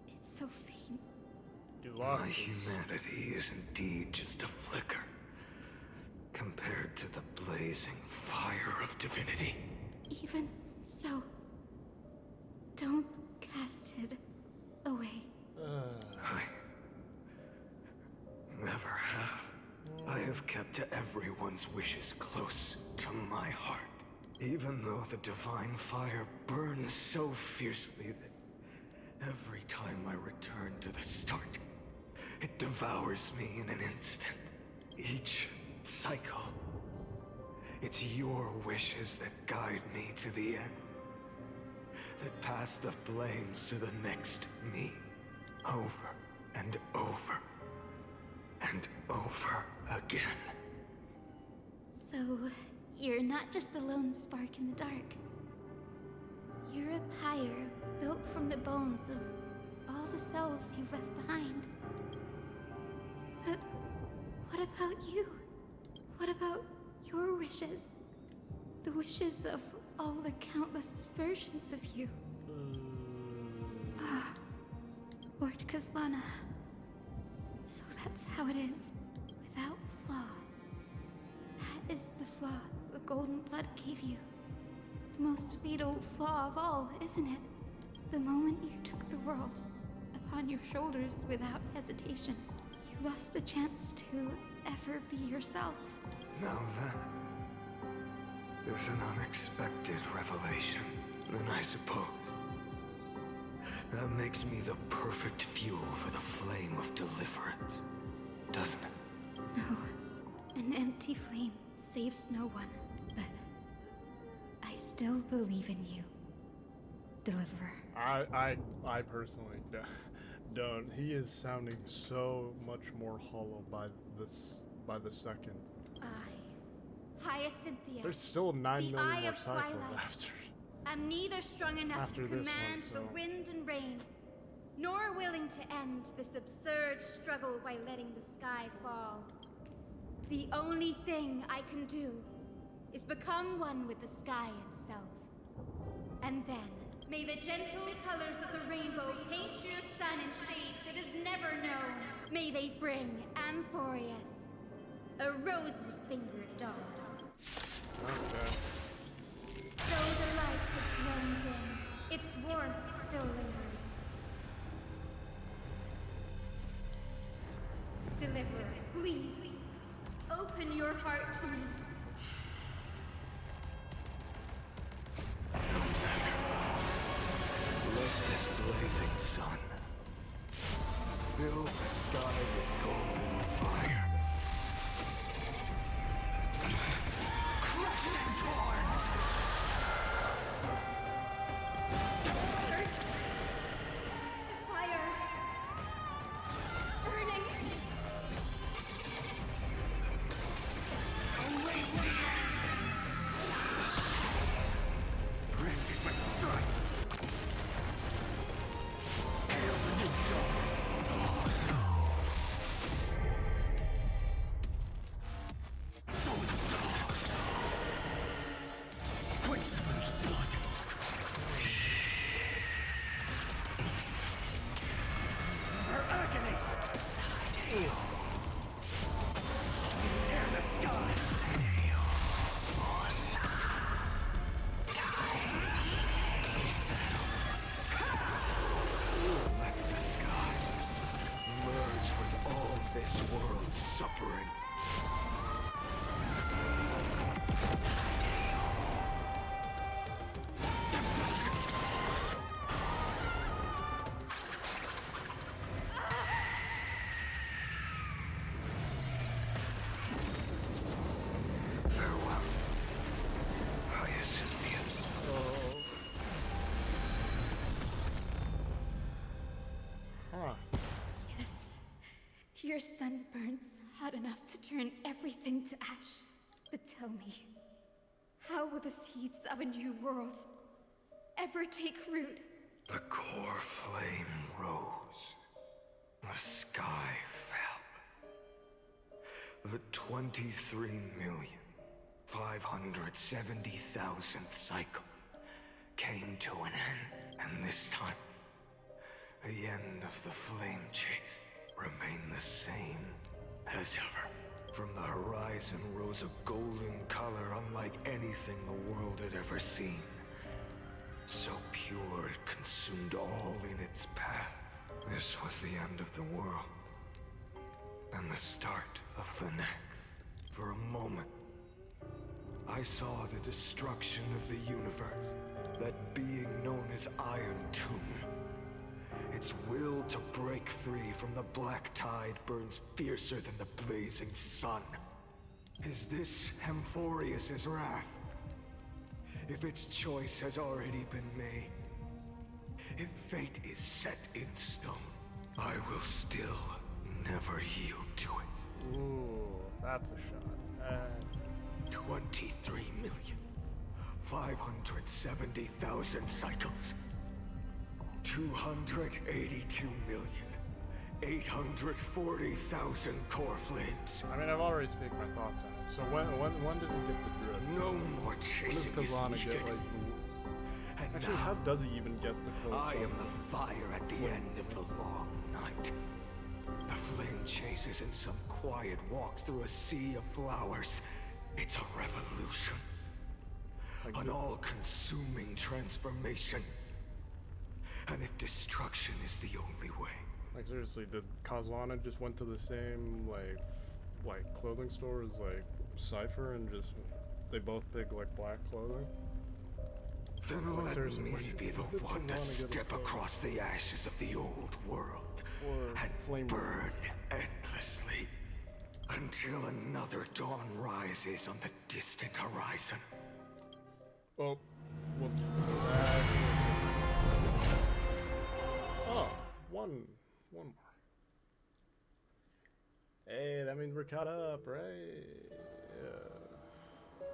It's so faint. My humanity is indeed just a flicker, compared to the blazing fire of divinity. Even so, don't cast it away. I never have. I have kept everyone's wishes close to my heart. Even though the divine fire burns so fiercely that every time I return to the start, it devours me in an instant. Each cycle, it's your wishes that guide me to the end. That pass the flames to the next me. Over and over. And over again. So, you're not just a lone spark in the dark. You're a pyre built from the bones of all the selves you've left behind. But what about you? What about your wishes? The wishes of all the countless versions of you. Ah, Lord Khaslana. So that's how it is, without flaw. That is the flaw the golden blood gave you. The most fatal flaw of all, isn't it? The moment you took the world upon your shoulders without hesitation, you lost the chance to ever be yourself. Now that is an unexpected revelation, then I suppose. That makes me the perfect fuel for the flame of deliverance, doesn't it? No, an empty flame saves no one, but I still believe in you, Deliverer. I personally don't. He is sounding so much more hollow by the second. Hyacinthia. There's still 9 the million Eye more of cycles Twilight. after. I'm neither strong enough After to this one, command so- the wind and rain, nor willing to end this absurd struggle by letting the sky fall. The only thing I can do is become one with the sky itself. And then, may the gentle colors of the rainbow paint your sun in shades it has never known. May they bring Amphorius, a rosy-fingered dog. Okay. Though the light has grown dim, its warmth still lingers. Deliverer, please, open your heart to me. No matter. Let this blazing sun fill the sky with golden fire. The fire! Burning! Branded with sun. Hail the new dawn. So it's quench the flames of blood. Her agony. Tear the sky. Let the sky merge with all this world's suffering. Farewell, Hyacinthia. Huh. Yes, your sun burns hot enough to turn everything to ash. But tell me, how will the seeds of a new world ever take root. The core flame rose. The sky fell. The 23,570,000th cycle came to an end. And this time, the end of the flame chase remained the same as ever. From the horizon rose a golden color unlike anything the world had ever seen. So pure it consumed all in its path. This was the end of the world. And the start of the next. For a moment, I saw the destruction of the universe. That being known as Iron Tomb. Its will to break free from the black tide burns fiercer than the blazing sun. Is this Amphorius's wrath? If its choice has already been made, if fate is set in stone, I will still never yield to it. Ooh, that's a shot. That's... 23,570,000 cycles. 282,840,000 core flames. I mean, I've already speak my thoughts on it. So when did we get the druid? No more When does chasing is Khaslana needed. get, like... And Actually, now, how does he even get the clothes? I am the fire at the end of the long night. The flame chase isn't some quiet walk through a sea of flowers. It's a revolution. Like An all-consuming transformation. And if destruction is the only way, Like seriously, did Khaslana just went to the same like clothing store as like Cypher and just they both pick like black clothing? then Like, let seriously, me what- be the what did one to Khaslana get step us across the ashes of the old world Or and flame burn endlessly until another dawn rises on the distant horizon. Oh, whoops. Oh, one more. Hey, that means we're caught up, right? Yeah.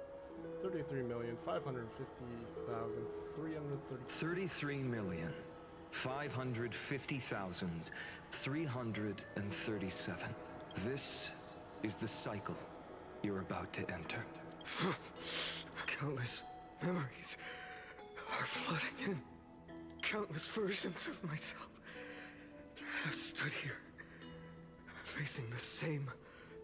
33,550,337. 33,550,337. This is the cycle you're about to enter. Countless memories are flooding in. Countless versions of myself have stood here, facing the same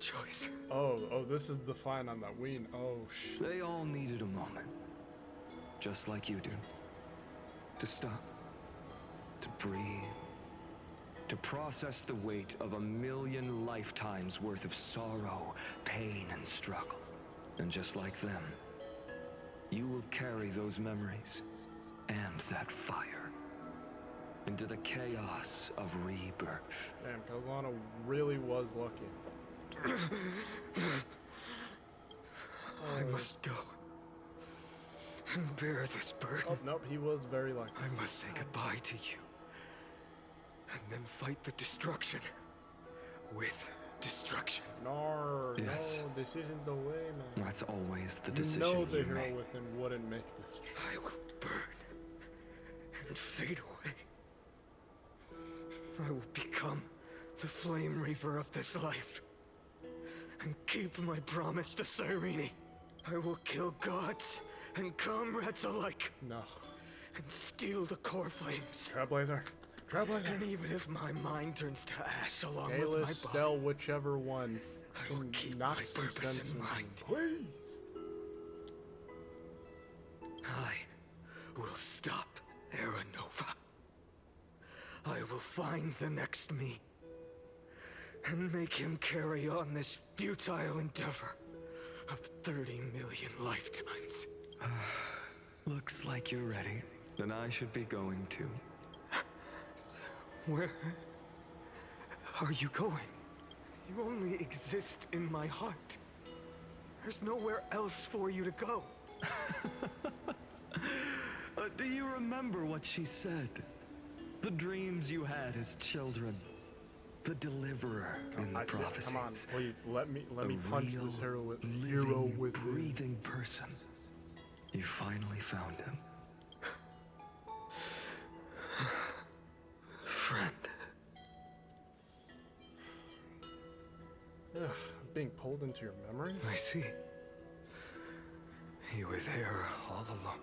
choice. Oh, this is the Phainon that we. Oh, They all needed a moment, just like you do. To stop, to breathe, to process the weight of 1,000,000 lifetimes worth of sorrow, pain, and struggle. And just like them, you will carry those memories and that fire into the chaos of rebirth. Damn, Khaslana really was lucky. I must go and bear this burden. Oh, nope, he was very lucky. I must say goodbye to you, and then fight the destruction with destruction. No, Yes. no, this isn't the way, man. That's always the You decision know the you hero make. within wouldn't make this choice. I will burn and fade away. I will become the flame reaver of this life and keep my promise to Cyrene. I will kill gods and comrades alike No. and steal the core flames. Trailblazer. Trailblazer. And even if my mind turns to ash along with my Kalis, body, Stell, whichever one. I will keep Knock my some purpose sense in into mind. him. Please. I will stop Aranova. I will find the next me and make him carry on this futile endeavor of 30 million lifetimes. Looks like you're ready. Then I should be going too. Where are you going? You only exist in my heart. There's nowhere else for you to go. Do you remember what she said? The dreams you had as children. The deliverer in the prophecies. Come on, please let me A punch real, this hero with living, breathing person. You finally found him. being pulled into your memories? I see. You were there all along.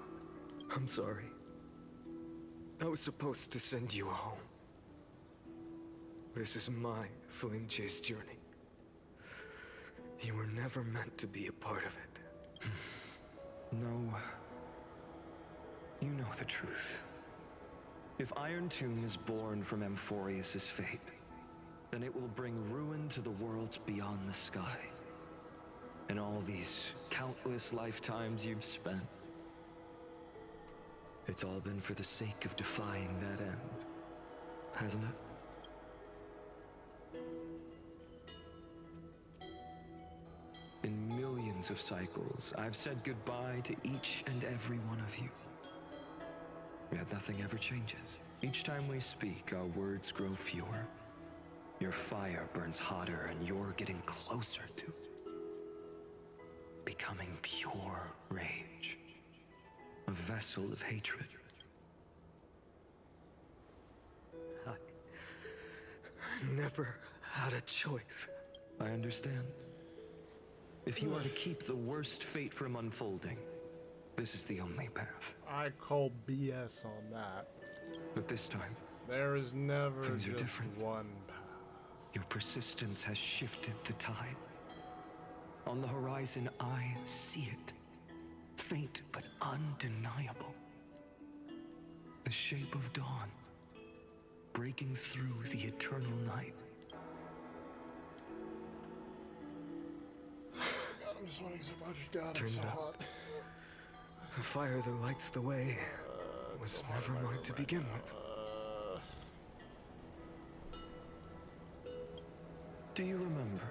I'm sorry. I was supposed to send you home. This is my flame chase journey. You were never meant to be a part of it. No. You know the truth. If Iron Tomb is born from Amphorius' fate, then it will bring ruin to the worlds beyond the sky. And all these countless lifetimes you've spent, it's all been for the sake of defying that end, hasn't it? In millions of cycles, I've said goodbye to each and every one of you. Yet nothing ever changes. Each time we speak, our words grow fewer. Your fire burns hotter, and you're getting closer to becoming pure rage. A vessel of hatred. I never had a choice. I understand. If you are to keep the worst fate from unfolding, this is the only path. I call BS on that. But this time, There is never things are just different. one path. Your persistence has shifted the tide. On the horizon, I see it. Faint but undeniable. The shape of dawn, breaking through the eternal night. God, I'm sweating so much. God, Turn it's so it up. hot. The fire that lights the way was so hot never in my mine room to right begin now. with. Do you remember?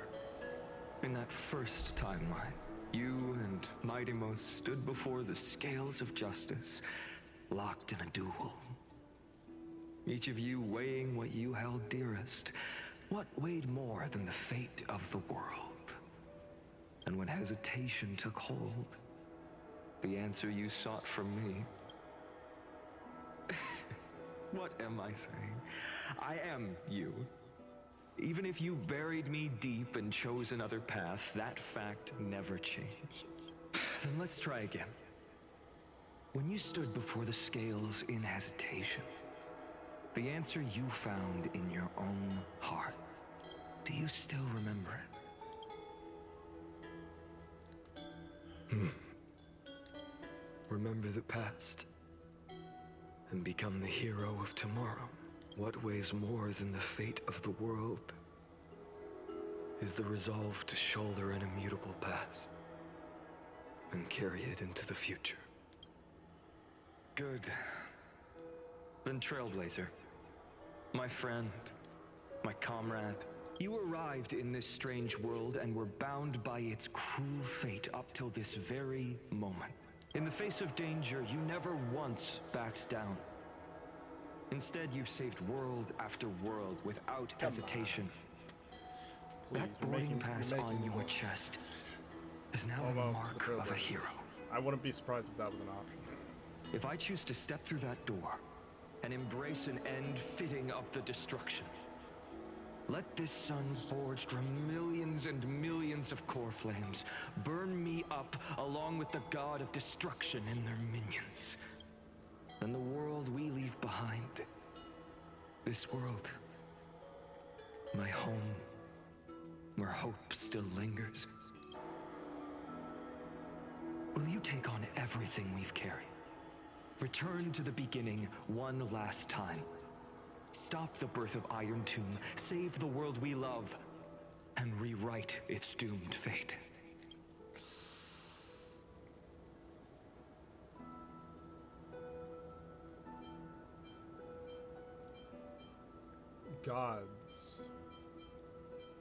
In that first timeline, you and Mightymost stood before the scales of justice, locked in a duel. Each of you weighing what you held dearest. What weighed more than the fate of the world? And when hesitation took hold, the answer you sought from me. What am I saying? I am you. Even if you buried me deep and chose another path, that fact never changed. Then let's try again. When you stood before the scales in hesitation, the answer you found in your own heart, do you still remember it? Remember the past and become the hero of tomorrow. What weighs more than the fate of the world is the resolve to shoulder an immutable past and carry it into the future. Good. Then Trailblazer, my friend, my comrade, you arrived in this strange world and were bound by its cruel fate up till this very moment. In the face of danger, you never once backed down. Instead, you've saved world after world without hesitation. Please, That you're boarding making- pass you're on making- your chest is now the Although, mark the of a Trailblazer. hero. I wouldn't be surprised if that was an option. If I choose to step through that door and embrace an end fitting of the destruction, let this sun forged from millions and millions of core flames burn me up along with the god of destruction and their minions. Then the world we leave behind, this world, my home, where hope still lingers. Will you take on everything we've carried? Return to the beginning one last time. Stop the birth of Iron Tomb, save the world we love, and rewrite its doomed fate. Gods.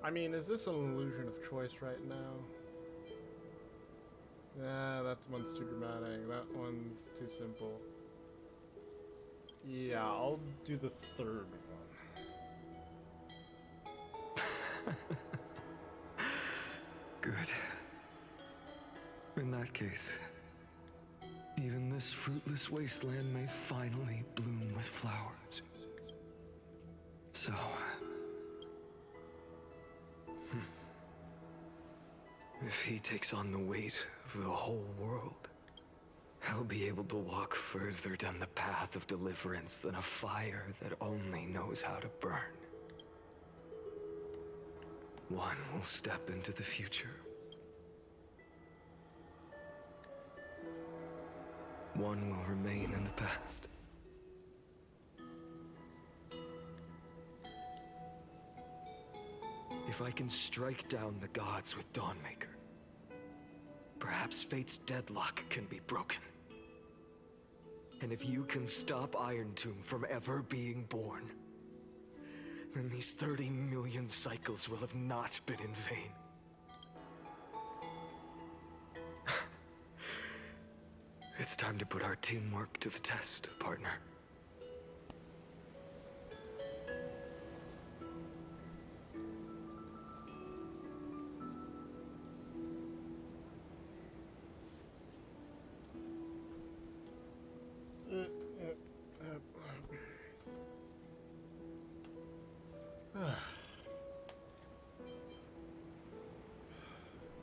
I mean, is this an illusion of choice right now? Nah, that one's too dramatic. That one's too simple. Yeah, I'll do the third one. Good. In that case, even this fruitless wasteland may finally bloom with flowers. So, If he takes on the weight of the whole world, I'll be able to walk further down the path of deliverance than a fire that only knows how to burn. One will step into the future. One will remain in the past. If I can strike down the gods with Dawnmaker, perhaps fate's deadlock can be broken. And if you can stop Iron Tomb from ever being born, then these 30 million cycles will have not been in vain. It's time to put our teamwork to the test, partner.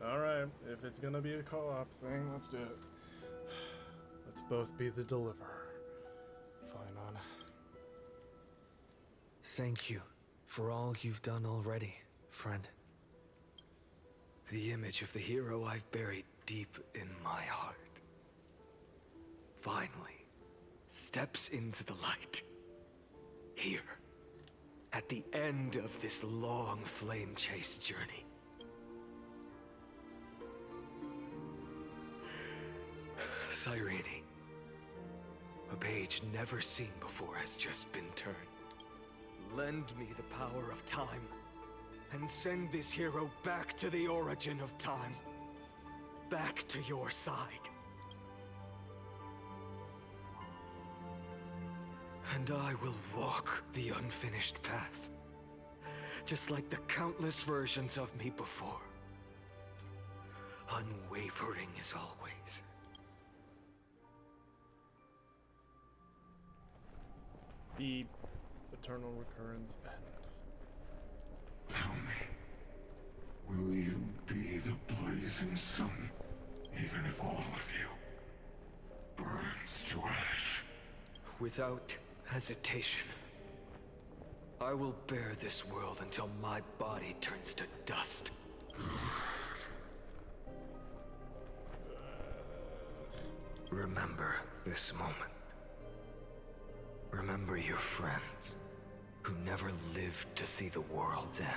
Alright, if it's gonna be a co-op thing, let's do it. Let's both be the deliverer. Phainon. Thank you for all you've done already, friend. The image of the hero I've buried deep in my heart finally steps into the light. Here, at the end of this long flame chase journey. Cyrene, a page never seen before has just been turned. Lend me the power of time, and send this hero back to the origin of time. Back to your side. And I will walk the unfinished path, just like the countless versions of me before. Unwavering as always. The eternal recurrence end. Tell me, will you be the blazing sun, even if all of you burns to ash? Without hesitation. I will bear this world until my body turns to dust. Remember this moment. Remember your friends, who never lived to see the world's end.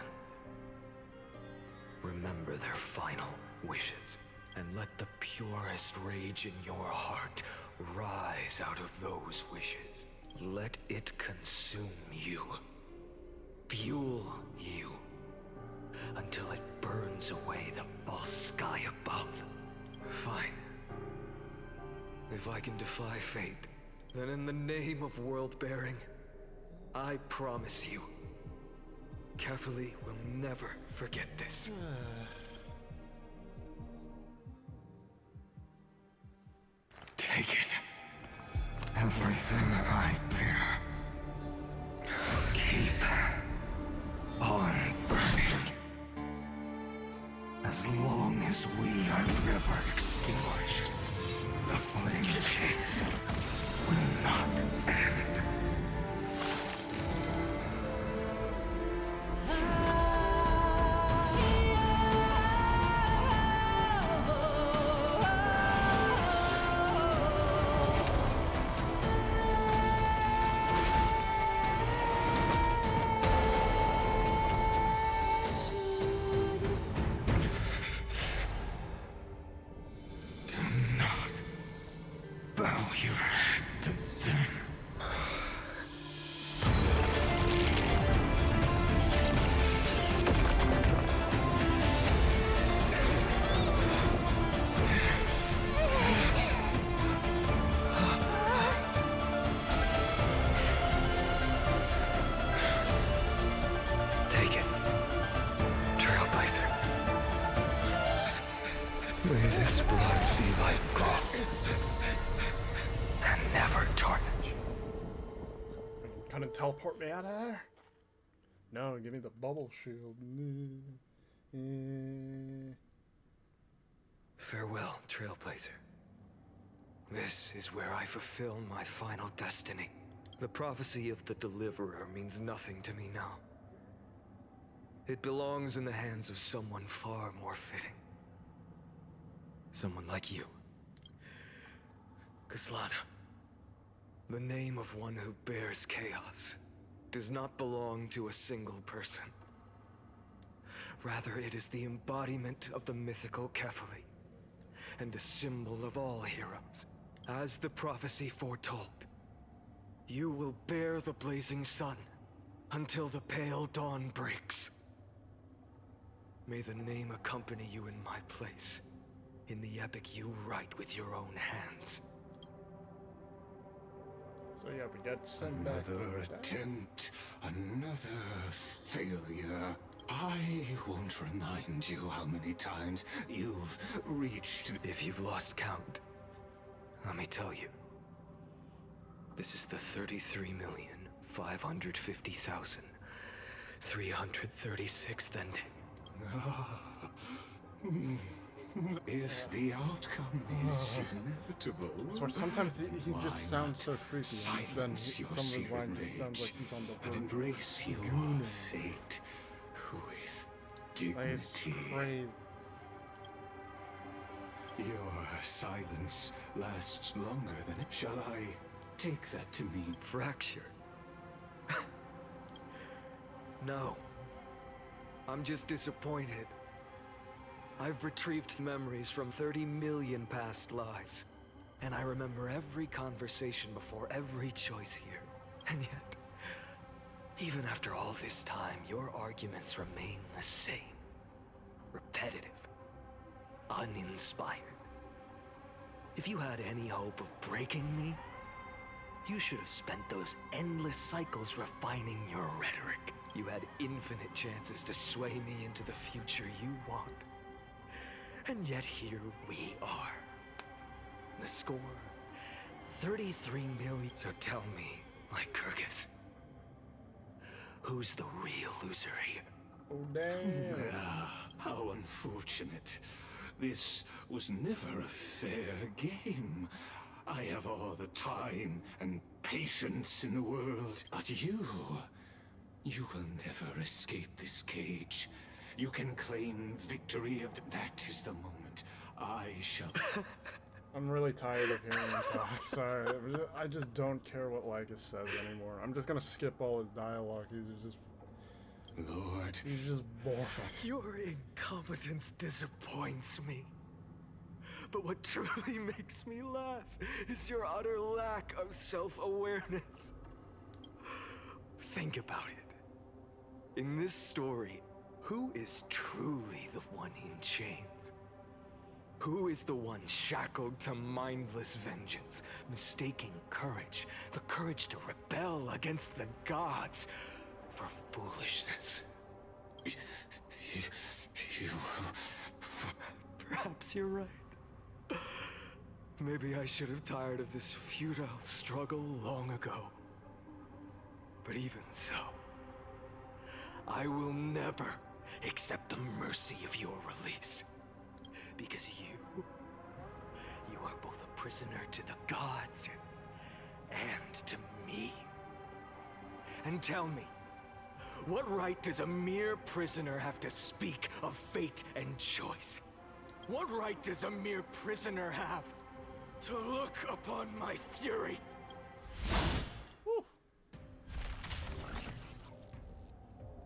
Remember their final wishes, and let the purest rage in your heart rise out of those wishes. Let it consume you, fuel you, until it burns away the false sky above. Fine. If I can defy fate, then in the name of world-bearing, I promise you, Kefali will never forget this. Take it. Everything I bear. Keep on burning. As long as we are never extinguished, the flame chase will not end. Take it, Trailblazer. May this blood be like gold, and never tarnish. Kind of teleport me out of there? No, give me the bubble shield. Farewell, Trailblazer. This is where I fulfill my final destiny. The prophecy of the Deliverer means nothing to me now. It belongs in the hands of someone far more fitting. Someone like you. Khaslana. The name of one who bears chaos does not belong to a single person. Rather, it is the embodiment of the mythical Kefali, and a symbol of all heroes. As the prophecy foretold, you will bear the blazing sun until the pale dawn breaks. May the name accompany you in my place, in the epic you write with your own hands. So yeah, we got sent back. Another attempt, another failure. I won't remind you how many times you've reached... If you've lost count, let me tell you. This is the 33,550,336th ending. If the outcome is inevitable... So sometimes he why just sounds so not creepy, and then silence your some of his seared lines just sounds rage like he's on the and verge. embrace your gooning. fate with Like, it's dignity. crazy. Your silence lasts longer than it. Shall I take that to mean? Fracture? No. I'm just disappointed. I've retrieved memories from 30 million past lives, and I remember every conversation before every choice here. And yet, even after all this time, your arguments remain the same. Repetitive. Uninspired. If you had any hope of breaking me, you should have spent those endless cycles refining your rhetoric. You had infinite chances to sway me into the future you want. And yet here we are. The score, 33 million. So tell me, like Kyrgyz, who's the real loser here? Oh damn. How unfortunate. This was never a fair game. I have all the time and patience in the world. But you will never escape this cage. You can claim victory of that is the moment. I shall... I'm really tired of hearing him talk. Sorry, I just don't care what Lycus says anymore. I'm just gonna skip all his dialogue. Lord. He's just boring. Your incompetence disappoints me. But what truly makes me laugh is your utter lack of self-awareness. Think about it. In this story, who is truly the one in chains? Who is the one shackled to mindless vengeance, mistaking courage, the courage to rebel against the gods, for foolishness? You... Perhaps you're right. Maybe I should have tired of this futile struggle long ago. But even so, I will never accept the mercy of your release. Because you are both a prisoner to the gods and to me. And tell me, what right does a mere prisoner have to speak of fate and choice? What right does a mere prisoner have to look upon my fury? Woo.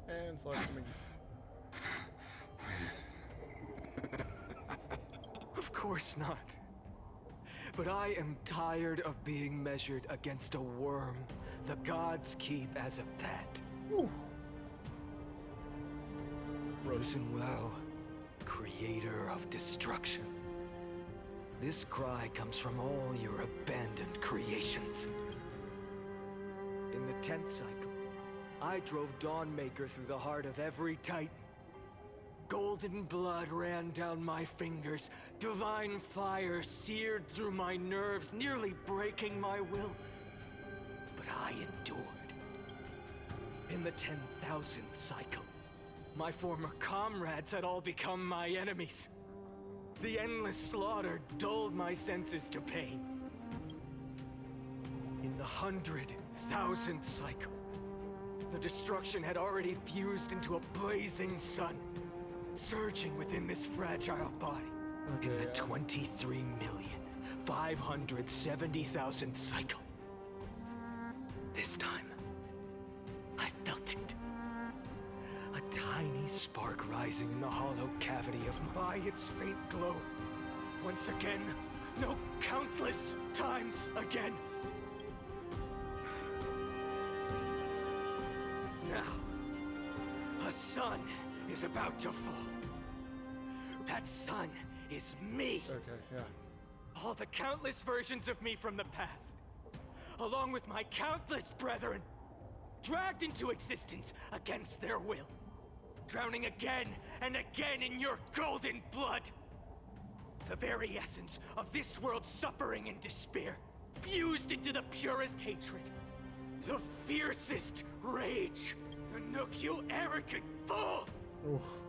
And select me. Of course not. But I am tired of being measured against a worm the gods keep as a pet. Woo. Listen well, creator of destruction. This cry comes from all your abandoned creations. In the 10th cycle, I drove Dawnmaker through the heart of every Titan. Golden blood ran down my fingers, divine fire seared through my nerves, nearly breaking my will. But I endured. In the 10,000th cycle, my former comrades had all become my enemies. The endless slaughter dulled my senses to pain. In the 100,000th cycle, the destruction had already fused into a blazing sun, surging within this fragile body. In the 23,570,000th cycle, this time, I felt it. A tiny spark rising in the hollow cavity of by its faint glow. Once again, no, countless times again. Now, a sun is about to fall. That sun is me. Okay, yeah. All the countless versions of me from the past, along with my countless brethren, dragged into existence against their will, drowning again and again in your golden blood. The very essence of this world's suffering and despair, fused into the purest hatred, the fiercest rage. Nook, you arrogant fool! Oof.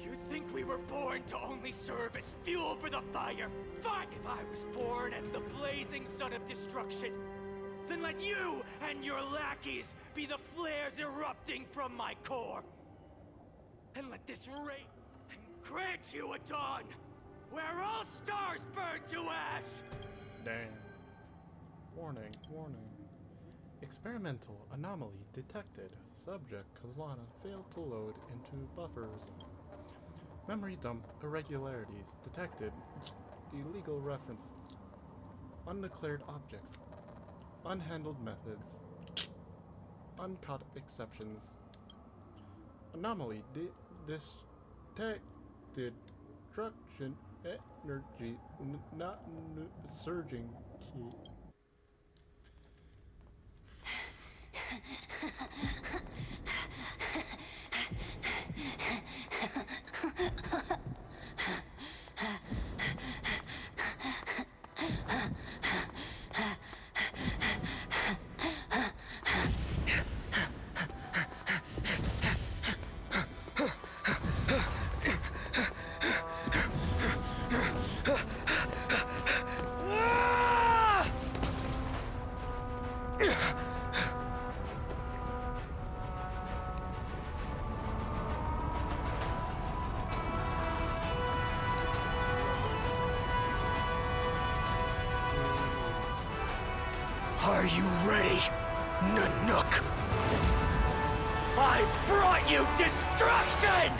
You think we were born to only serve as fuel for the fire? Fine! If I was born as the blazing sun of destruction, then let you and your lackeys be the flares erupting from my core. And let this rage grant you a dawn where all stars burn to ash! Damn. Warning, warning. Experimental anomaly detected. Subject Khaslana failed to load into buffer zone. Memory dump irregularities detected. Illegal references. Undeclared objects. Unhandled methods. Uncaught exceptions. Anomaly detected. Destruction energy not surging key. Are you ready, Nanook? I brought you destruction!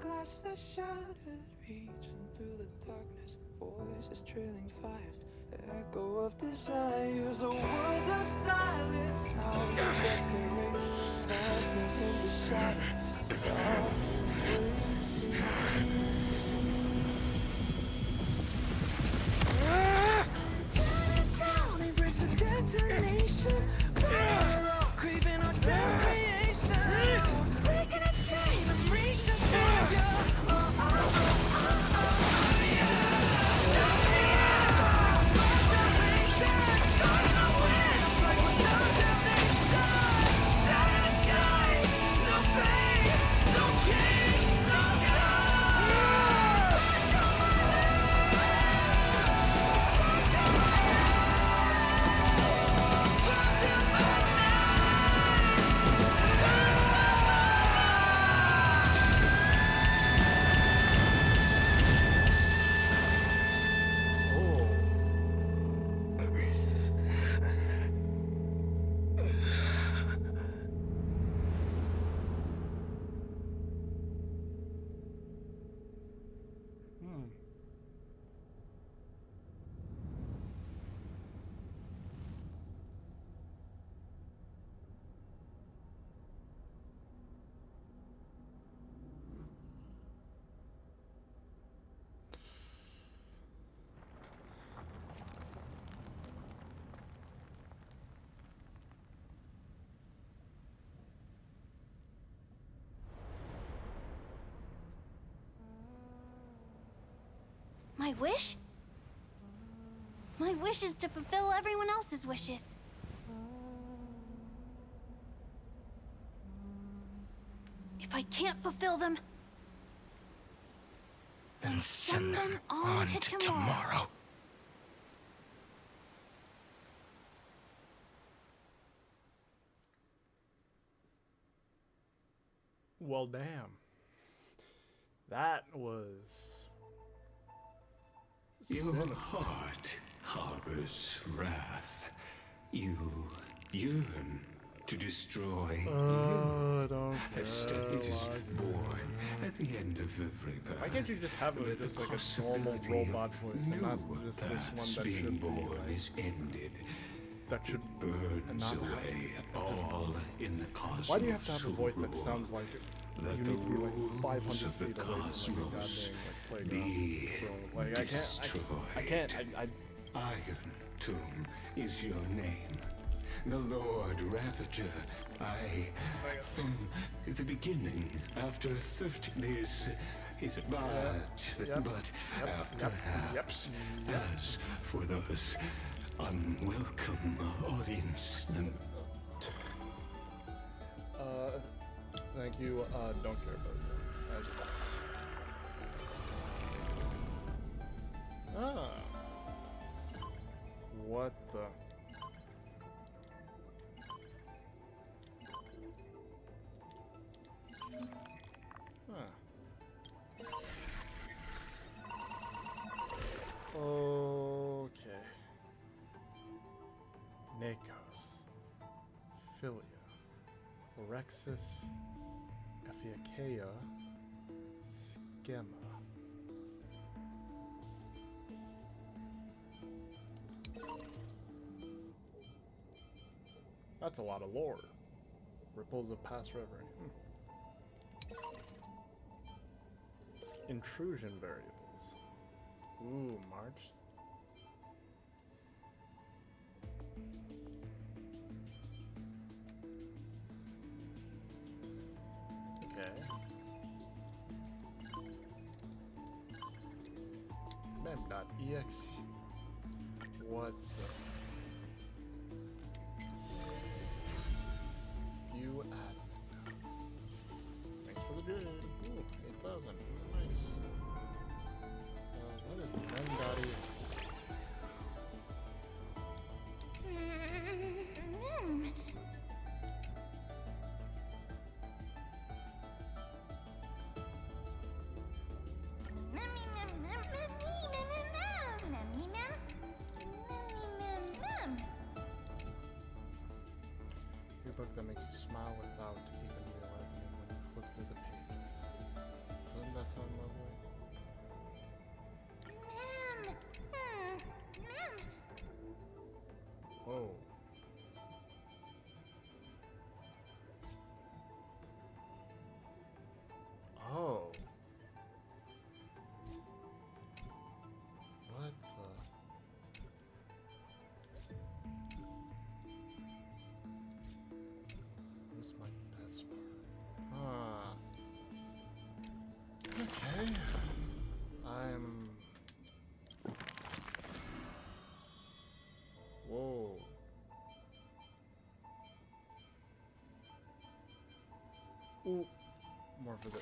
Glass that shattered, reaching through the darkness, voices trailing fires, echo of desires, a world of silence, sounds of desperation, phantoms in the shadow, tear it down, embrace the detonation, craving our damn creation, breaking a chain. My wish? My wish is to fulfill everyone else's wishes. If I can't fulfill them, Then send them on to tomorrow. Well, damn. That was. Your heart harbors wrath. You yearn to destroy Oh, I don't That state is care. born at the end of every path. Why can't you just have a, But just the like a normal possibility of robot voice and not new just this paths one that being should be born like, is ended. that should Burns not away all in the cosmos. Why do you have to have a voice that rule. sounds like Let you the need to be like rules 500 of the feet away from like a cosmos goddamn like be playground? So, like I can't. Iron Tomb is your name. The Lord Ravager. From the beginning, after 30 days, is but perhaps, as for those unwelcome audience, then Thank you. Don't care about it. I just... Ah. What the? Okay. Nakos. Philia. Orexis. Ephiakea. Schema. That's a lot of lore. Ripples of past reverie. Intrusion variables. Ooh, March. Okay. Mem.exe. What the? View admin notes. Thanks for the jade. Ooh, 8,000. Nice. What is mem.exe? Your book that makes you smile without even realizing it when you flip through the pages. Doesn't that sound lovely? Whoa. Oh. What the? Where's my best part? Ah. Okay. I'm... Whoa. Ooh. More for this.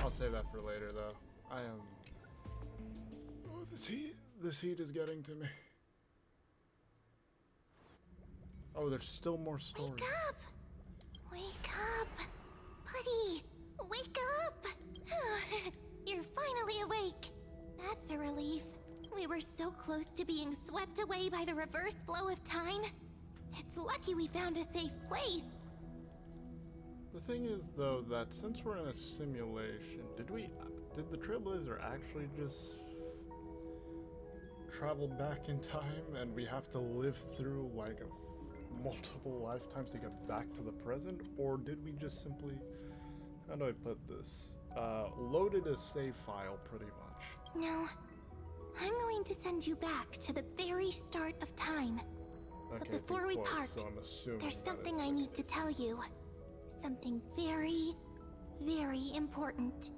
I'll save that for later, though. I am... Oh, this heat is getting to me. Oh, there's still more stories. Wake up! Wake up! Buddy! Wake up! You're finally awake. That's a relief. We were so close to being swept away by the reverse flow of time. It's lucky we found a safe place. The thing is, though, that since we're in a simulation, did the Trailblazer actually just travel back in time and we have to live through like multiple lifetimes to get back to the present? Or did we just simply, how do I put this, loaded a save file pretty much? No. I'm going to send you back to the very start of time. Okay, But before we part, so I'm assuming there's that something it's I the need to case. tell you. Something very, very important.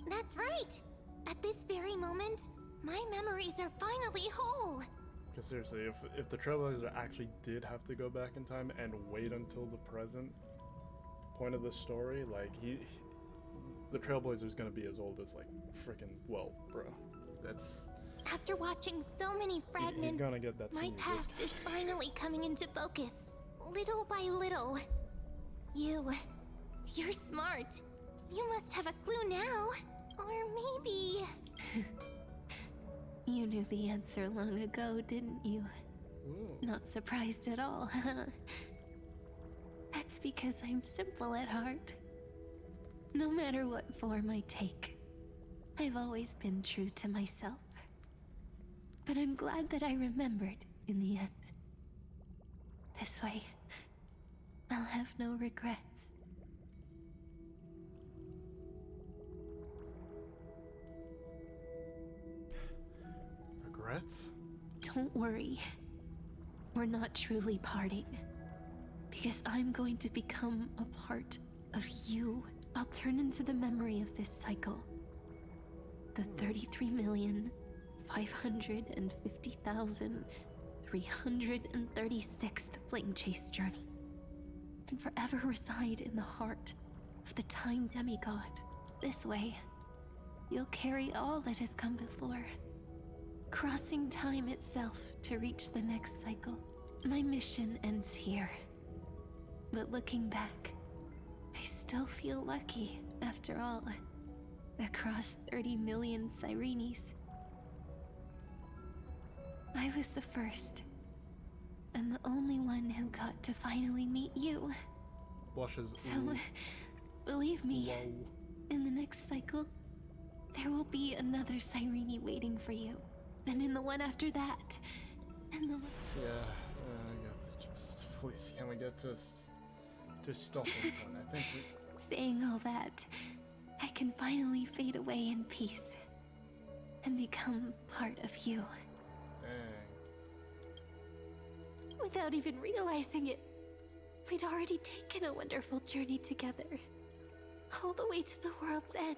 That's right! At this very moment, My memories are finally whole. Because seriously, if the Trailblazer actually did have to go back in time and wait until the present point of the story, like the Trailblazer's gonna be as old as like freaking, well, bro. That's After watching so many fragments, he's gonna get that my senior past discount. is finally coming into focus, little by little. You're smart. You must have a clue now. Or maybe... You knew the answer long ago, didn't you? Ooh. Not surprised at all, huh? That's because I'm simple at heart. No matter what form I take, I've always been true to myself. But I'm glad that I remembered in the end. This way, I'll have no regrets. Regrets? Don't worry. We're not truly parting. Because I'm going to become a part of you. I'll turn into the memory of this cycle. The 33,550,336th Flame Chase journey. And forever reside in the heart of the Time Demigod. This way, you'll carry all that has come before. Crossing time itself to reach the next cycle. My mission ends here. But looking back, I still feel lucky, after all. Across 30 million Sirenes. I was the first, and the only one who got to finally meet you. Blushes. So, Ooh. believe me, Whoa. in the next cycle, there will be another Sirene waiting for you. And in the one after that, and the one... Yeah, I guess just please, can we get to stopping point? I think we... Saying all that, I can finally fade away in peace and become part of you. Dang. Without even realizing it, we'd already taken a wonderful journey together. All the way to the world's end.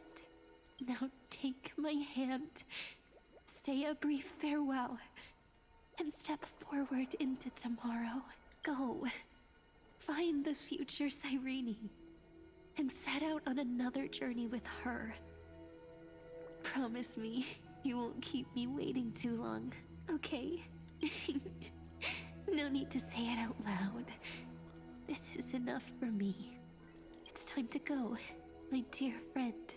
Now take my hand, say a brief farewell, and step forward into tomorrow. Go. Find the future Cyrene, and set out on another journey with her. Promise me you won't keep me waiting too long, okay? No need to say it out loud. This is enough for me. It's time to go, my dear friend.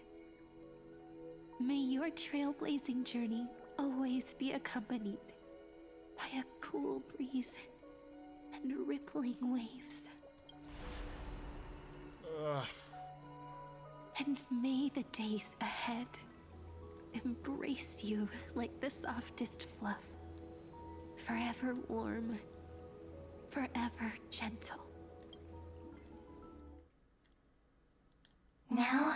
May your trailblazing journey always be accompanied by a cool breeze and rippling waves. Ugh. And may the days ahead embrace you like the softest fluff. Forever warm, forever gentle. Now,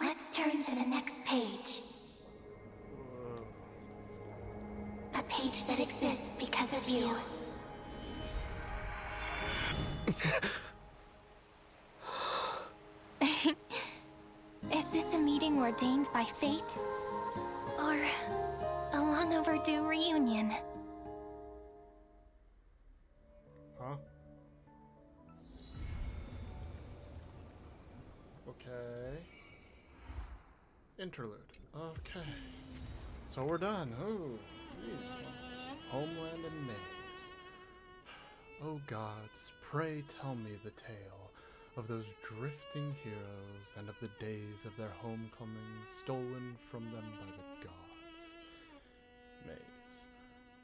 let's turn to the next page. A page that exists because of you. Is this a meeting ordained by fate? Or a long overdue reunion? Huh? Okay. Interlude. Okay. So we're done. Oh, jeez. Homeland and Maze. Oh gods, pray tell me the tale of those drifting heroes and of the days of their homecomings stolen from them by the gods. Maze,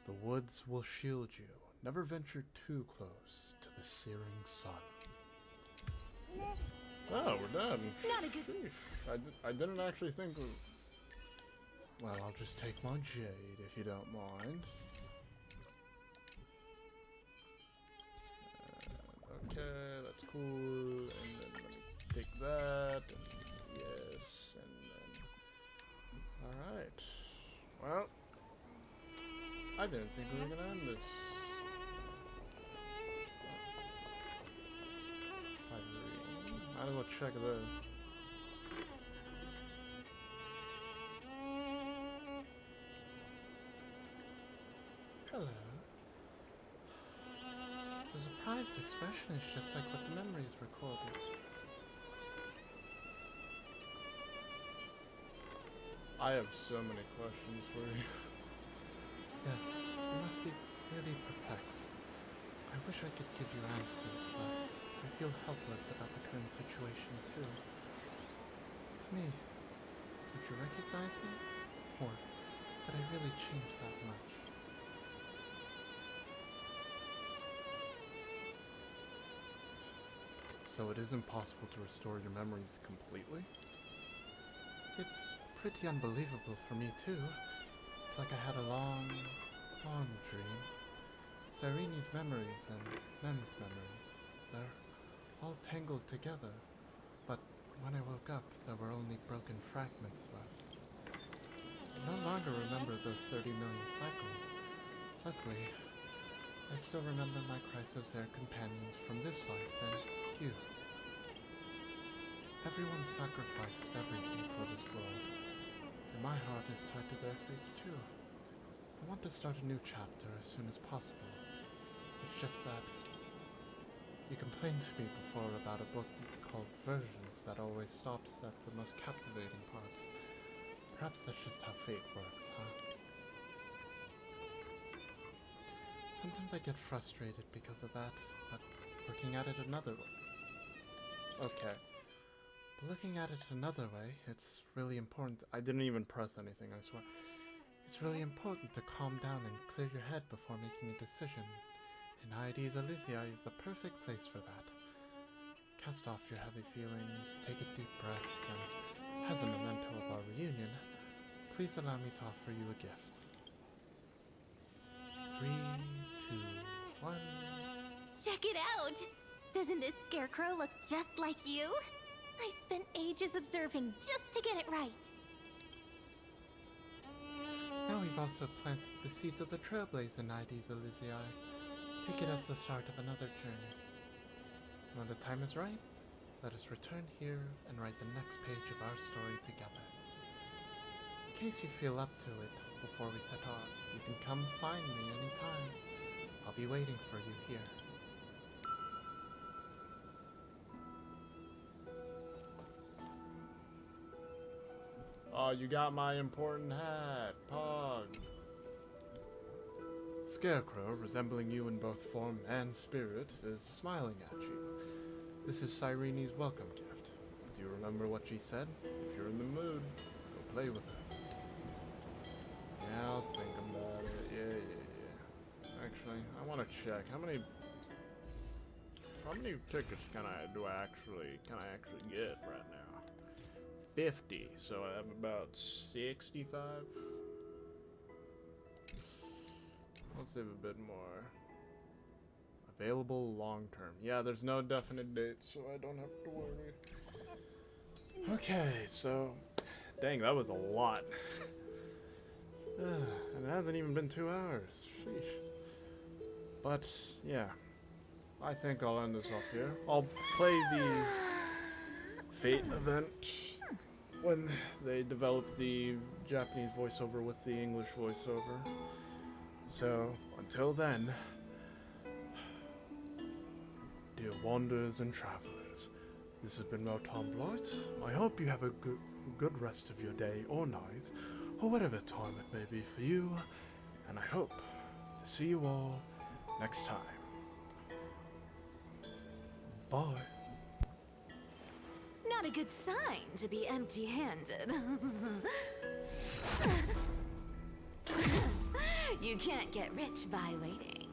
the woods will shield you. Never venture too close to the searing sun. Oh, we're done. Not a good... Sheesh. I didn't actually think of... Well, I'll just take my jade if you don't mind. Okay, that's cool. And then let me take that. And yes, and then... Alright. Well, I didn't think we were gonna end this. Might as well check this. Hello. The surprised expression is just like what the memories recorded. I have so many questions for you. Yes, you must be really perplexed. I wish I could give you answers, but I feel helpless about the current situation too. It's me. Would you recognize me? Or did I really change that much? So it is impossible to restore your memories completely? It's pretty unbelievable for me too. It's like I had a long, long dream. Cyreni's memories and Mem's memories, they're all tangled together. But when I woke up, there were only broken fragments left. I no longer remember those 30 million cycles. Luckily, I still remember my Chrysosaur companions from this life and you. Everyone sacrificed everything for this world, and my heart is tied to their fates too. I want to start a new chapter as soon as possible. It's just that you complained to me before about a book called Versions that always stops at the most captivating parts. Perhaps that's just how fate works, huh? Sometimes I get frustrated because of that, but looking at it another way... Okay. But looking at it another way, it's really important... I didn't even press anything, I swear. It's really important to calm down and clear your head before making a decision. And Hyades Elysiae is the perfect place for that. Cast off your heavy feelings, take a deep breath, and as a memento of our reunion, please allow me to offer you a gift. 3, 2, 1... Check it out! Doesn't this scarecrow look just like you? I spent ages observing just to get it right. Now we've also planted the seeds of the Trailblazer in Hyades Elysiae. Take it as the start of another journey. When the time is right, let us return here and write the next page of our story together. In case you feel up to it before we set off, you can come find me anytime. I'll be waiting for you here. Oh, you got my important hat, Pog. Scarecrow, resembling you in both form and spirit, is smiling at you. This is Cyrene's welcome gift. Do you remember what she said? If you're in the mood, go play with her. Yeah, I'll think about it. Yeah. Actually, I want to check. How many tickets can I actually get right now? 50, so I have about 65. Let's save a bit more. Available long term. Yeah, there's no definite date, so I don't have to worry. Okay, so... Dang, that was a lot. And it hasn't even been 2 hours. Sheesh. But, yeah. I think I'll end this off here. I'll play the Fate event when they develop the Japanese voiceover with the English voiceover. So, until then, dear wanderers and travelers, this has been Melton Blight. I hope you have a good rest of your day or night, or whatever time it may be for you, and I hope to see you all next time. Bye. Not a good sign to be empty-handed. You can't get rich by waiting.